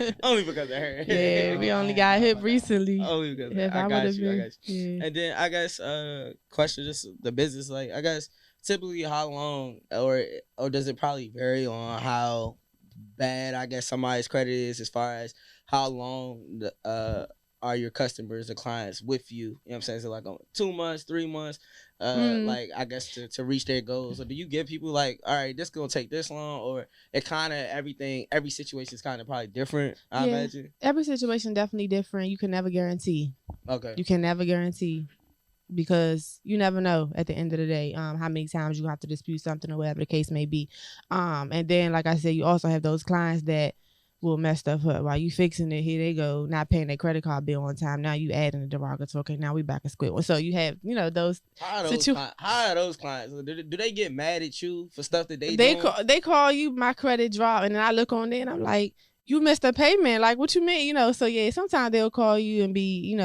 But
Only because of her.
Yeah, we only got hip recently.
Only because
If
I got you.
Yeah.
And then I guess question just the business, like I guess typically how long or does it probably vary on how bad I guess somebody's credit is as far as how long are your customers or clients with you? You know what I'm saying? Is it like 2 months, 3 months? Like I guess to reach their goals. Or do you give people like, all right, this gonna take this long, or it kind of every situation is kind of probably different, I imagine?
Every situation definitely different. You can never guarantee.
Okay.
You can never guarantee. Because you never know at the end of the day how many times you have to dispute something or whatever the case may be. And then, like I said, you also have those clients that will mess stuff up. While you fixing it, here they go, not paying their credit card bill on time. Now you adding a derogatory. Okay, now we back at square one. So you have, those.
How are those clients? Do they get mad at you for stuff that they
call you, my credit drop, and then I look on there and I'm like, you missed a payment. Like, what you mean? So yeah, sometimes they'll call you and be,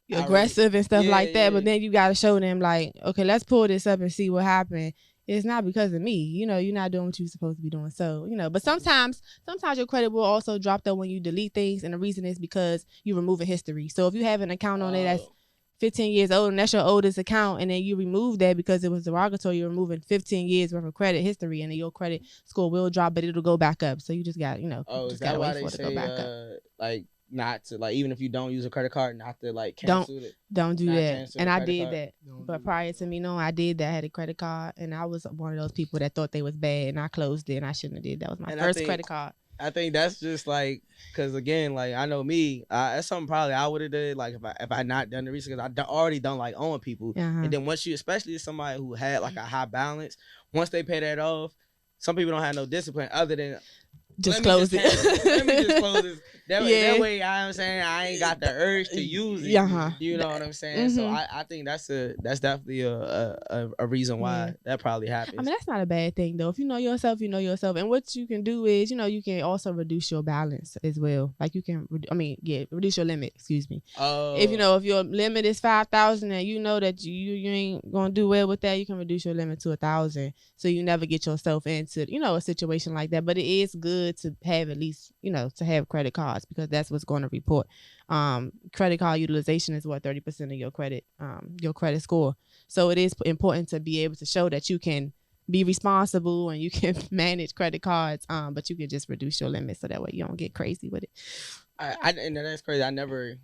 aggressive and stuff like that, but then you got to show them like, okay, let's pull this up and see what happened. It's not because of me, you're not doing what you're supposed to be doing. So, but sometimes your credit will also drop though when you delete things, and the reason is because you remove a history. So if you have an account on there that's 15 years old and that's your oldest account, and then you remove that because it was derogatory, you're removing 15 years worth of credit history, and then your credit score will drop, but it'll go back up. So you just got,
is that why they say like not to, like, even if you don't use a credit card, not to like cancel it?
Don't do that. And I did that.
But
prior to me knowing I did that, I had a credit card, and I was one of those people that thought they was bad, and I closed it, and I shouldn't have did. That was my first credit card.
I think that's just like, because again, like I know me, that's something probably I would have did, like if I not done the research, because I already don't like owing people. And then once you, especially somebody who had like a high balance, once they pay that off, some people don't have no discipline other than
just close it.
Let me just close this. That way, I'm saying, I ain't got the urge to use it. You know what I'm saying? So I think that's definitely a reason why that probably happens.
I mean, that's not a bad thing though. If you know yourself, you know yourself. And what you can do is, you can also reduce your balance as well. Like you can, reduce your limit. Excuse me. If if your limit is 5,000 and you know that you ain't gonna do well with that, you can reduce your limit to 1,000, so you never get yourself into a situation like that. But it is good to have at least to have credit cards, because that's what's going to report. Credit card utilization is 30% of your credit score. So it is important to be able to show that you can be responsible and you can manage credit cards, but you can just reduce your limit so that way you don't get crazy with it.
And that's crazy. I never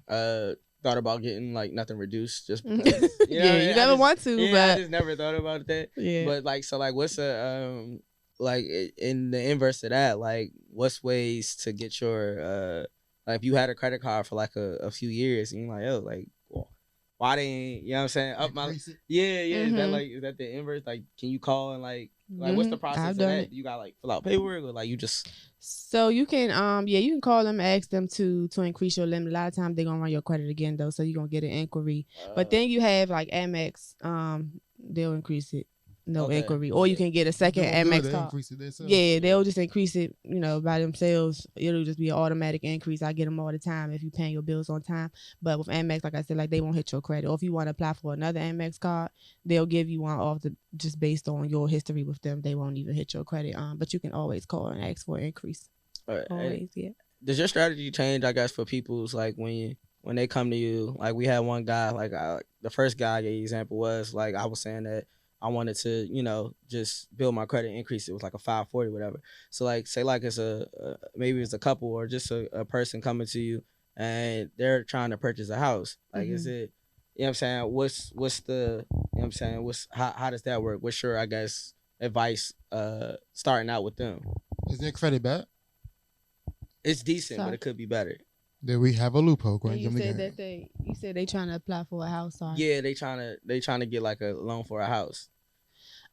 thought about getting like nothing reduced just because. You know,
You never want to,
yeah,
but
I just never thought about that.
yeah.
But like, so like, what's a like in the inverse of that? Like, what's ways to get your like if you had a credit card for like a few years and you're like, oh, like, well, why didn't you know what I'm saying? Up my yeah. Is that like is that the inverse? Like, can you call and like what's the process of that? You got like fill out paperwork or like you just.
So you can you can call them and ask them to increase your limit. A lot of times they're gonna run your credit again though, so you're gonna get an inquiry. But then you have like Amex, they'll increase it. No inquiry. Or you can get a second Amex card. Yeah, they'll just increase it, you know, by themselves. It'll just be an automatic increase. I get them all the time if you paying your bills on time. But with Amex, like I said, like they won't hit your credit. Or if you want to apply for another Amex card, they'll give you one off just based on your history with them. They won't even hit your credit. But you can always call and ask for an increase.
All right.
Always, yeah.
Does your strategy change, I guess, for people's like when they come to you? Like we had one guy, like the first guy I gave you example was like I was saying that I wanted to, you know, just build my credit, increase it was like a 540, whatever. So like, say like it's maybe it's a couple or just a person coming to you and they're trying to purchase a house. Like, is it, you know what I'm saying? What's the, you know what I'm saying? How does that work? What's your, I guess, advice starting out with them?
Is their credit bad?
It's decent, but it could be better.
Then we have a loophole. Go ahead,
you said they trying to apply for a house. Sorry.
Yeah, they trying to get like a loan for a house.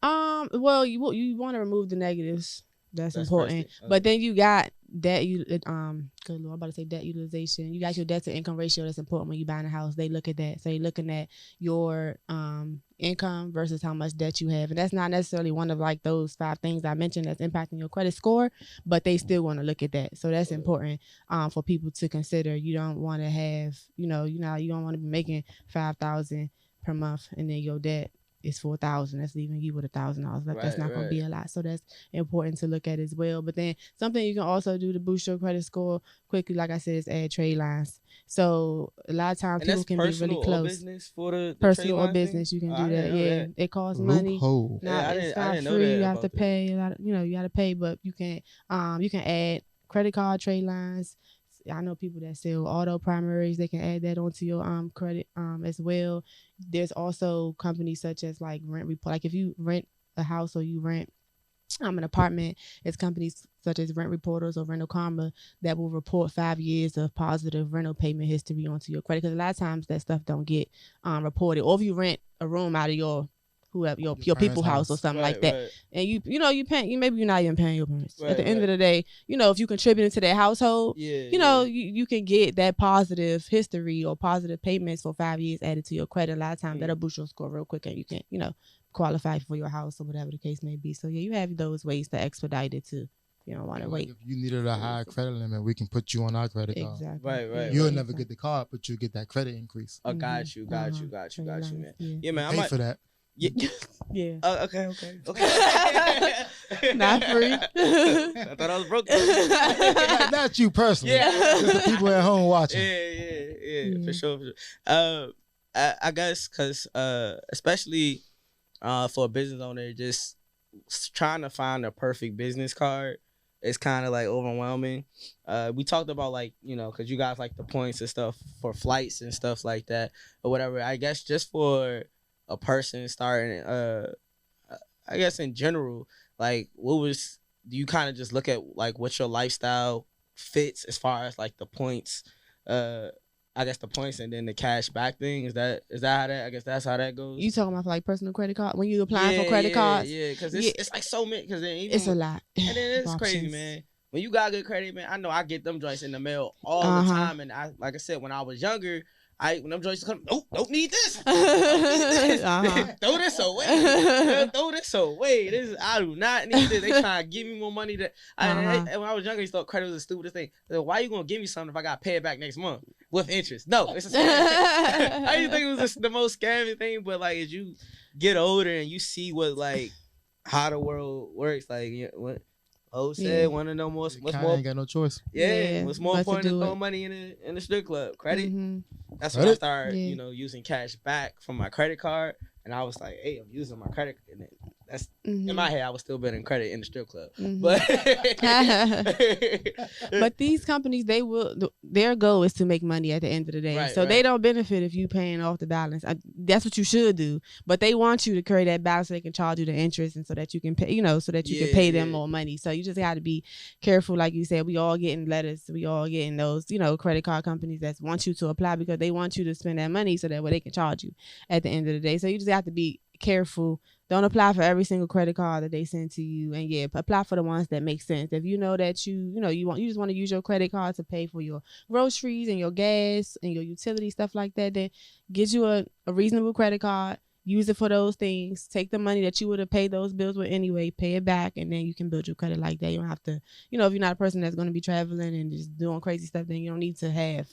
Well, you want to remove the negatives. That's important. But then you got debt. Good Lord, I'm about to say debt utilization. You got your debt to income ratio. That's important when you buying a house. They look at that. So you're looking at your income versus how much debt you have, and that's not necessarily one of like those 5 things I mentioned that's impacting your credit score. But they still want to look at that. So that's important for people to consider. You don't want to have, you don't want to be making $5,000 per month and then your debt is $4,000. That's leaving you with $1,000 left. That's not going to be a lot. So that's important to look at as well. But then something you can also do to boost your credit score quickly, like I said, is add trade lines. So a lot of times people can be really close.
Or business for the
personal or business, you can do that. Yeah, it costs money. Now it's not free. You have to pay. You got to pay, but you can add credit card trade lines. I know people that sell auto primaries. They can add that onto your credit as well. There's also companies such as like Rent Report. Like if you rent a house or you rent an apartment, it's companies such as Rent Reporters or Rental Karma that will report 5 years of positive rental payment history onto your credit. Because a lot of times that stuff don't get reported. Or if you rent a room out of your people's house or something like that, and you paying, maybe you're not even paying your parents. At the end of the day, if you contribute to their household, you can get that positive history or positive payments for 5 years added to your credit. A lot of times that'll boost your score real quick, and you can qualify for your house or whatever the case may be. So yeah, you have those ways to expedite it too. You don't want to wait.
If you needed a high credit limit, we can put you on our credit card.
Exactly.
Right.
You'll never get the card, but you'll get that credit increase.
Oh, got you, man. Yeah, man.
Pay for that.
Yeah. Okay.
Not free.
I thought I was broke.
Not you personally.
Yeah.
Just the people at home watching.
Yeah. For sure. I guess because especially for a business owner, just trying to find a perfect business card is kind of like overwhelming. We talked about like, because you guys like the points and stuff for flights and stuff like that or whatever. I guess just for a person starting, I guess in general, like do you kind of just look at like what your lifestyle fits as far as like the points, I guess the points and then the cash back thing, is that how that, I guess that's how that goes?
You talking about like personal credit card when you applying for credit cards?
Yeah, because it's like so many, because then even
it's a lot.
And then it's crazy, man. When you got good credit, man, I know I get them joints in the mail all the time, and like I said, when I was younger, when them joints come, don't need this. Throw this away. Throw this away. I do not need this. They trying to give me more money. When I was younger, I thought credit was the stupidest thing. Like, why you gonna give me something if I got to pay it back next month with interest? No, it's a scam. I used to think it was the most scammy thing, but like as you get older and you see what like how the world works, like what said, want to know more. What's more?
Ain't got no choice.
Yeah, what's more important than throwing money in the strip club? Credit. That's when I started, using cash back from my credit card, and I was like, "Hey, I'm using my credit." And that's in my head. I was still building credit in the strip club,
but these companies, their goal is to make money at the end of the day.
Right,
so they don't benefit if you paying off the balance. That's what you should do. But they want you to create that balance so they can charge you the interest and so that you can pay, so that you can pay them more money. So you just got to be careful. Like you said, we all getting letters. We all getting those, credit card companies that want you to apply because they want you to spend that money so that way they can charge you at the end of the day. So you just have to be careful. Don't apply for every single credit card that they send to you, and apply for the ones that make sense. If you know that you just want to use your credit card to pay for your groceries and your gas and your utility stuff like that, then get you a reasonable credit card. Use it for those things. Take the money that you would have paid those bills with anyway, pay it back, and then you can build your credit like that. You don't have to, if you're not a person that's going to be traveling and just doing crazy stuff, then you don't need to have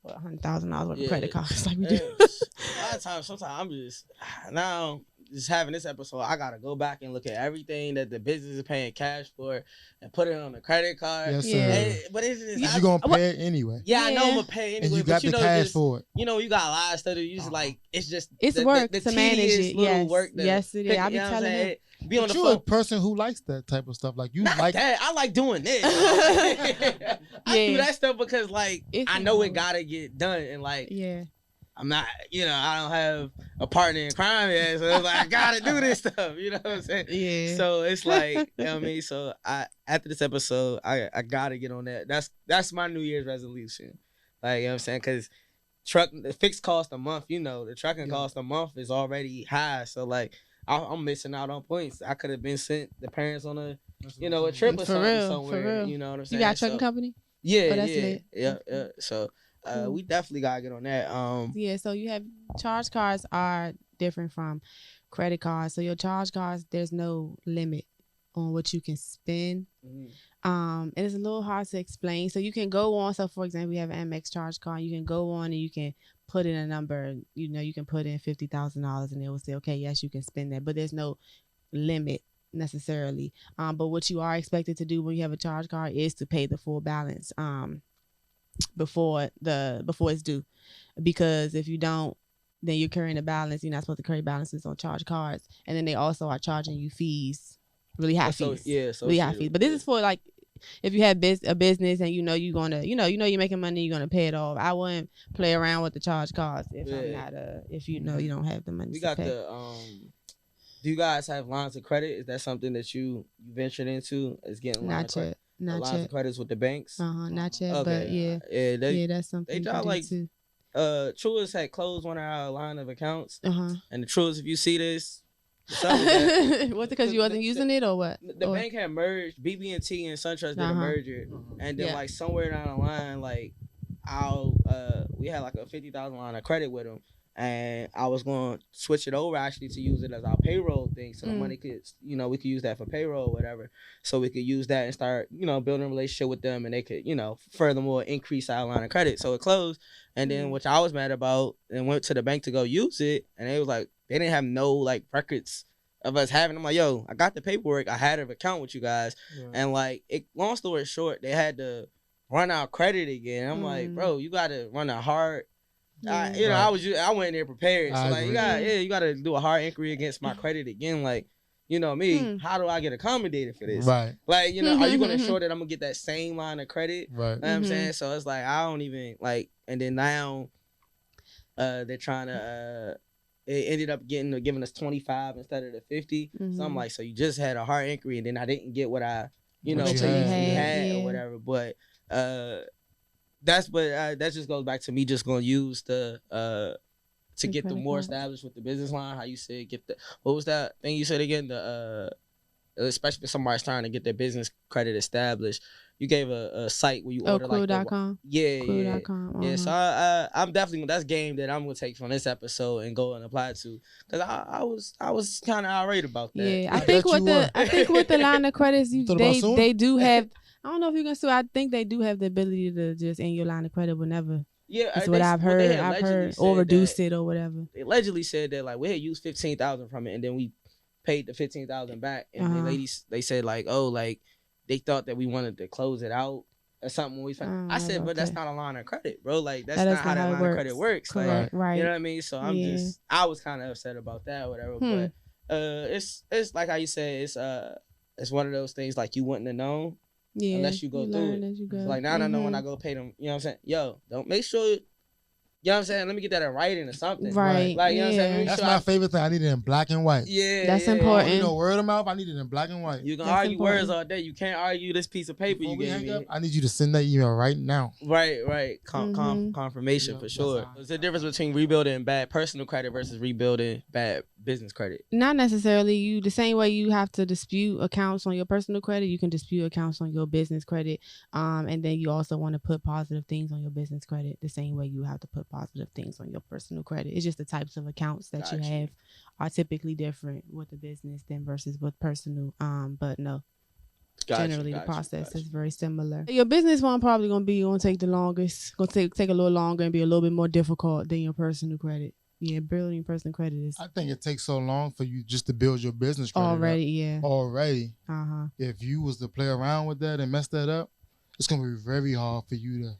$100,000 worth of credit cards like we do.
A lot of times, sometimes I'm just having this episode, I gotta go back and look at everything that the business is paying cash for and put it on the credit card.
Yes, sir.
But it's just
you're gonna pay it anyway.
Yeah, I know I'm gonna pay anyway.
And you got the cash for it.
You got a lot of stuff that you just like. It's just
work
the
to manage it.
Yes, work
yes, it is. I be telling him.
Be on the
you're a person who likes that type of stuff. Like you like
that. I like doing this. I do that stuff because I know it gotta get done, and I'm not, I don't have a partner in crime yet, so it's I gotta do this stuff, you know what I'm saying?
Yeah.
So it's so after this episode, I gotta get on that. That's my New Year's resolution. You know what I'm saying? Because the fixed cost a month, the trucking cost a month is already high. So I'm missing out on points. I could have been sent the parents on a trip or somewhere.
For real.
You know what I'm saying?
You got a trucking company?
Yeah,
that's
lit. Yeah. So
Cool.
We definitely gotta get on that.
So you have charge cards are different from credit cards. So your charge cards, there's no limit on what you can spend. And it's a little hard to explain. So you can go on. So for example, you have an MX charge card. You can go on and you can put in a number. You can put in $50,000 and it will say, okay, yes, you can spend that. But there's no limit necessarily. But what you are expected to do when you have a charge card is to pay the full balance. Before it's due, because if you don't, then you're carrying a balance. You're not supposed to carry balances on charge cards, and then they also are charging you fees, really high fees. Really high fees. But this is for if you have a business and you're gonna you're making money, you're gonna pay it off. I wouldn't play around with the charge cards if I'm not if you don't have the money.
We
to
got
pay.
Do you guys have lines of credit? Is that something that you ventured into? Is getting lines of credits with the banks?
Not yet.
Okay.
But that's something.
They draw
too.
Truist had closed one of our line of accounts. And the Truist, if you see this,
was it because you wasn't using it or what?
The bank had merged. BB&T and SunTrust did a merger, and then somewhere down the line, we had a $50,000 line of credit with them. And I was going to switch it over actually to use it as our payroll thing. So the money could, we could use that for payroll or whatever. So we could use that and start, building a relationship with them, and they could, furthermore increase our line of credit. So it closed. And then, which I was mad about, and went to the bank to go use it. And they was they didn't have no records of us having. I'm like, yo, I got the paperwork. I had an account with you guys. Yeah. And long story short, they had to run our credit again. I'm like, bro, you got to run a hard. I went in there prepared. So you gotta do a hard inquiry against my credit again. How do I get accommodated for this?
Right.
Are you gonna ensure that I'm gonna get that same line of credit?
Right.
You know what I'm saying? So it's I don't even and then now they're trying to it ended up giving us 25 instead of the 50. So I'm so you just had a hard inquiry, and then I didn't get what I had or whatever. But that just goes back to me just gonna use the to get the more established with the business line. How you said what was that thing you said again? Especially if somebody's trying to get their business credit established. You gave a site where you order
Crew.com.
Crew.com. Yeah. So I'm definitely that's game that I'm gonna take from this episode and go and apply to, because I was kind of irate about that.
Yeah, I think with the line of credits they do have. I don't know if you can sue. I think they do have the ability to just end your line of credit whenever.
Yeah,
that's what I've heard. I've heard, or reduce it or whatever.
They allegedly said that we had used $15,000 from it, and then we paid the $15,000 back. And the ladies, they said they thought that we wanted to close it out or something. I said, but that's not a line of credit, bro. That's not how that line of credit works.
Correct, right.
You know what I mean? So I was kind of upset about that or whatever. But it's like how you said, it's one of those things like you wouldn't have known
Yeah,
unless you go through
learn
it.
as you go.
So like now I know when I go pay them, you know what I'm saying? Yo, don't make sure. You know what I'm saying? Let me get that in writing or something.
Right.
Like, you know what I'm saying?
Yeah.
Make
That's
sure
my favorite thing. I need it in black and white.
Yeah.
That's
yeah,
I
important.
don't need no word of mouth. I need it in black and white.
You can
That's
argue
important.
words all day. You can't argue this piece of paper
Before
you
we
gave
hang
me.
up, I need you to send that email right now.
Right.
Mhm.
Confirmation
Yep,
for
that's
sure.
how-
There's a difference between rebuilding bad personal credit versus rebuilding bad business credit.
Not necessarily. You the same way you have to dispute accounts on your personal credit, you can dispute accounts on your business credit. And then you also want to put positive things on your business credit the same way you have to put positive things on your personal credit. It's just the types of accounts that you
Gotcha.
have are typically different with the business than versus with personal. But no, generally the process is very similar. Your business one probably gonna take the longest. Gonna take a little longer and be a little bit more difficult than your personal credit. Yeah, building your personal credit is
I think it takes so long for you just to build your business credit
already. Yeah.
up. Already.
Uh-huh.
If you was to play around with that and mess that up, it's gonna be very hard for you to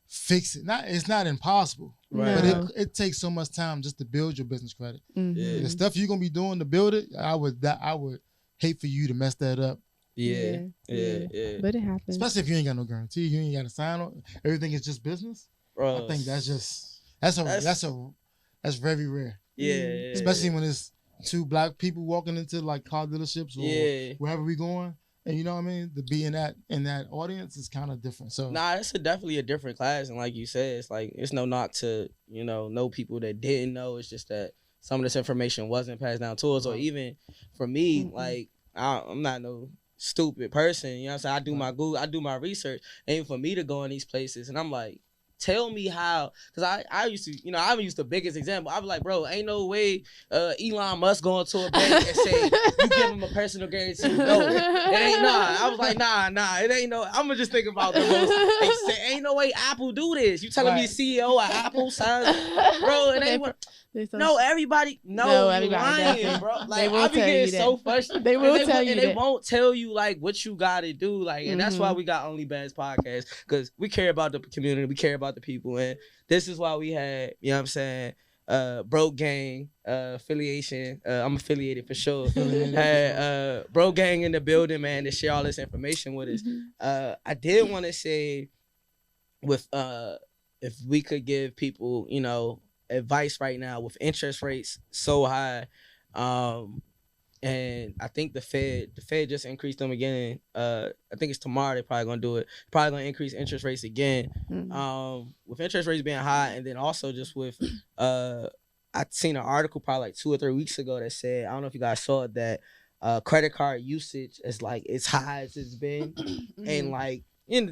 fix it. It's not impossible,
Right.
but
No.
it takes so much time just to build your business credit.
Mhm.
Yeah.
The stuff you're gonna be doing to build it, I would hate for you to mess that up.
Yeah.
But it happens.
Especially if you ain't got no guarantee, you ain't got to sign on. Everything is just business.
Bro,
I think that's very rare.
Yeah.
Especially when it's two black people walking into like car dealerships or wherever we going, and you know what I mean. To be in that audience is kind of different. So
Nah, it's definitely a different class, and like you said, it's like it's no knock to know people that didn't know. It's just that some of this information wasn't passed down to us, or even for me, like I'm not no stupid person. You know what I'm saying? I do my Google, I do my research, and even for me to go in these places, and I'm like, tell me how, because I used to, I used the biggest example. I was like, bro, ain't no way Elon Musk going to a bank and say, you give him a personal guarantee. No, it ain't I was like, nah, it ain't no, I'm going to just think about the most, they say, ain't no way Apple do this. You telling me the CEO of Apple signs, bro, it ain't what. No, everybody lying,
definitely.
bro. Like,
They will
I be
tell you
getting
that.
so frustrated.
They will tell you
and
that.
they won't tell you like what you gotta do. Like, and that's why we got Only Bands podcast, because we care about the community, we care about the people, and this is why we had, you know what I'm saying, Bro Gang affiliation. I'm affiliated for sure. Had Bro Gang in the building, man, to share all this information with us. I did want to say, with if we could give people, advice right now with interest rates so high, and I think the Fed just increased them again. I think it's tomorrow they're probably gonna do it. Probably gonna increase interest rates again. With interest rates being high, and then also just with I seen an article probably like 2 or 3 weeks ago that said, I don't know if you guys saw it, that credit card usage is like as high as it's been, and like.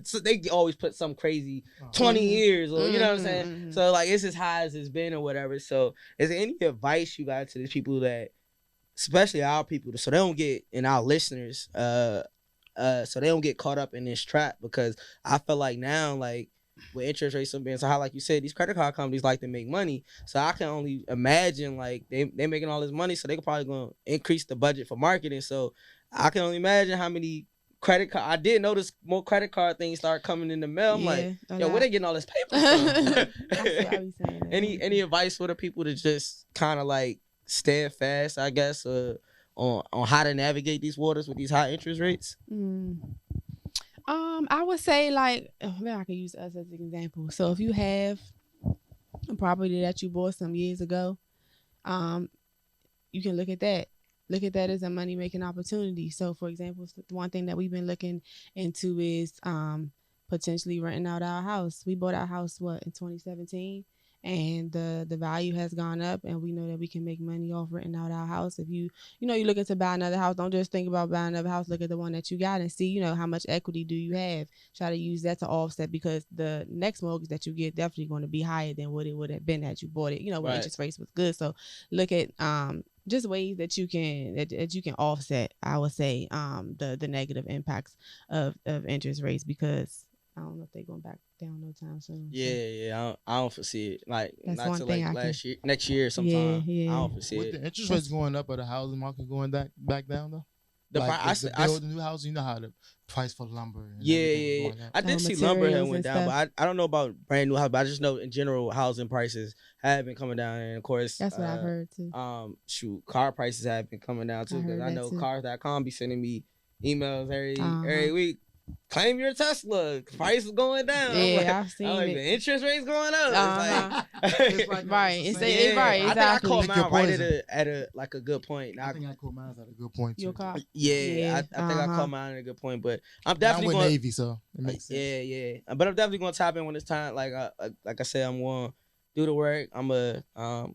So they always put some crazy 20 years or you know what I'm saying? So like it's as high as it's been or whatever. So is there any advice you got to these people that, especially our people, so they don't get, and our listeners, so they don't get caught up in this trap? Because I feel like now, like with interest rates being so high, like you said, these credit card companies like to make money. So I can only imagine like they making all this money, so they probably gonna increase the budget for marketing. So I can only imagine how many credit card. I did notice more credit card things start coming in the mail. I'm like, yo, where they getting all this paper from?
That's what I be saying.
Any advice for the people to just kind of like steadfast, I guess, on how to navigate these waters with these high interest rates?
I would say like, maybe I can use us as an example. So if you have a property that you bought some years ago, you can look at that. Look at that as a money-making opportunity. So, for example, one thing that we've been looking into is potentially renting out our house. We bought our house, in 2017? And the value has gone up, and we know that we can make money off renting out our house. If you're looking to buy another house, don't just think about buying another house. Look at the one that you got and see, how much equity do you have. Try to use that to offset, because the next mortgage that you get definitely going to be higher than what it would have been had you bought it, when interest rates was good. So look at just ways that you can offset, I would say, the negative impacts of interest rates, because I don't know if they're going back down no time soon.
Yeah. I don't foresee it. Like
that's
not
one
till
thing
like next year sometime.
Yeah.
I don't foresee
with
it.
the interest rates going up or the housing market going back down though.
The
like
price.
to build a new house, you know how the price for lumber. And
Yeah.
everything going up.
I did see lumber had went down, but I don't know about brand new house. But I just know in general housing prices have been coming down, and of course
That's what I've heard too.
car prices have been coming down too. Because I know cars.com be sending me emails every week. Claim your Tesla. Price is going down.
Yeah, I've seen it.
The interest rate's going up.
It's like right. It's
right.
Exactly.
I think I called mine right at a good point.
I think I called mine at a good point too.
Your car.
Yeah. I think I called mine at a good point, but I'm definitely
with
going
Navy, so it makes sense.
Yeah. But I'm definitely going to tap in when it's time. Like I said, I'm going to do the work. I'm gonna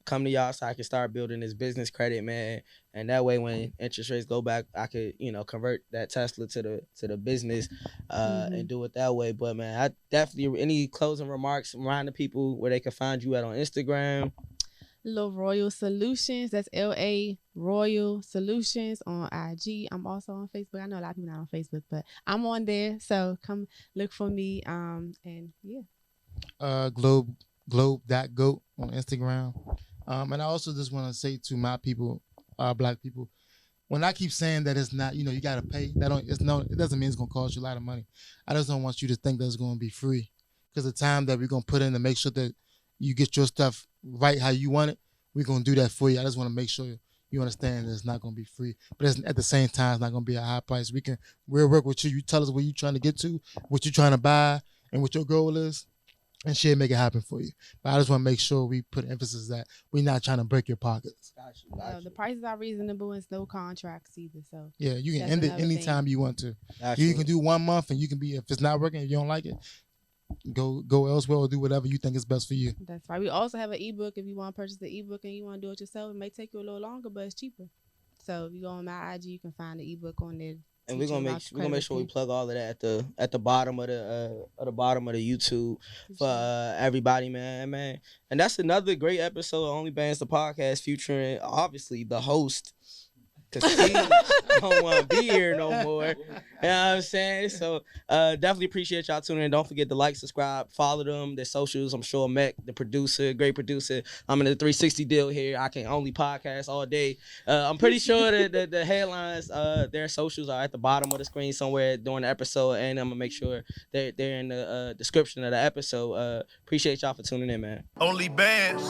come to y'all so I can start building this business credit, man. And that way, when interest rates go back, I could, convert that Tesla to the business, and do it that way. But man, I definitely any closing remarks, remind the people where they can find you at on Instagram.
Lil Royal Solutions. That's LA Royal Solutions on IG. I'm also on Facebook. I know a lot of people not on Facebook, but I'm on there. So come look for me. And yeah.
Globe.goat on Instagram. And I also just want to say to my people, black people, when I keep saying that it's not, you got to pay, it doesn't mean it's going to cost you a lot of money. I just don't want you to think that it's going to be free, because the time that we're going to put in to make sure that you get your stuff right how you want it, we're going to do that for you. I just want to make sure you understand that it's not going to be free, but at the same time, it's not going to be a high price. We'll work with you. You tell us where you're trying to get to, what you're trying to buy, and what your goal is, and she'll make it happen for you. But I just want to make sure we put emphasis that we're not trying to break your pockets.
Gotcha. The prices are reasonable and it's no contracts either. So
yeah, you can end it anytime you want to. You can do 1 month, and you can be, if it's not working, if you don't like it, go elsewhere or do whatever you think is best for you.
That's right. We also have an ebook. If you want to purchase the ebook and you want to do it yourself, it may take you a little longer, but it's cheaper. So if you go on my IG, you can find the ebook on there.
And we're gonna make sure we plug all of that at the bottom of the YouTube for everybody, man. And that's another great episode of Only Bands the Podcast, featuring obviously the host, because he don't want to be here no more. You know what I'm saying? So definitely appreciate y'all tuning in. Don't forget to like, subscribe, follow them, their socials. I'm sure Mech, the producer, great producer. I'm in the 360 deal here. I can only podcast all day. I'm pretty sure that the headlines, their socials are at the bottom of the screen somewhere during the episode, and I'm gonna make sure they're in the description of the episode. Appreciate y'all for tuning in, man.
Only bands.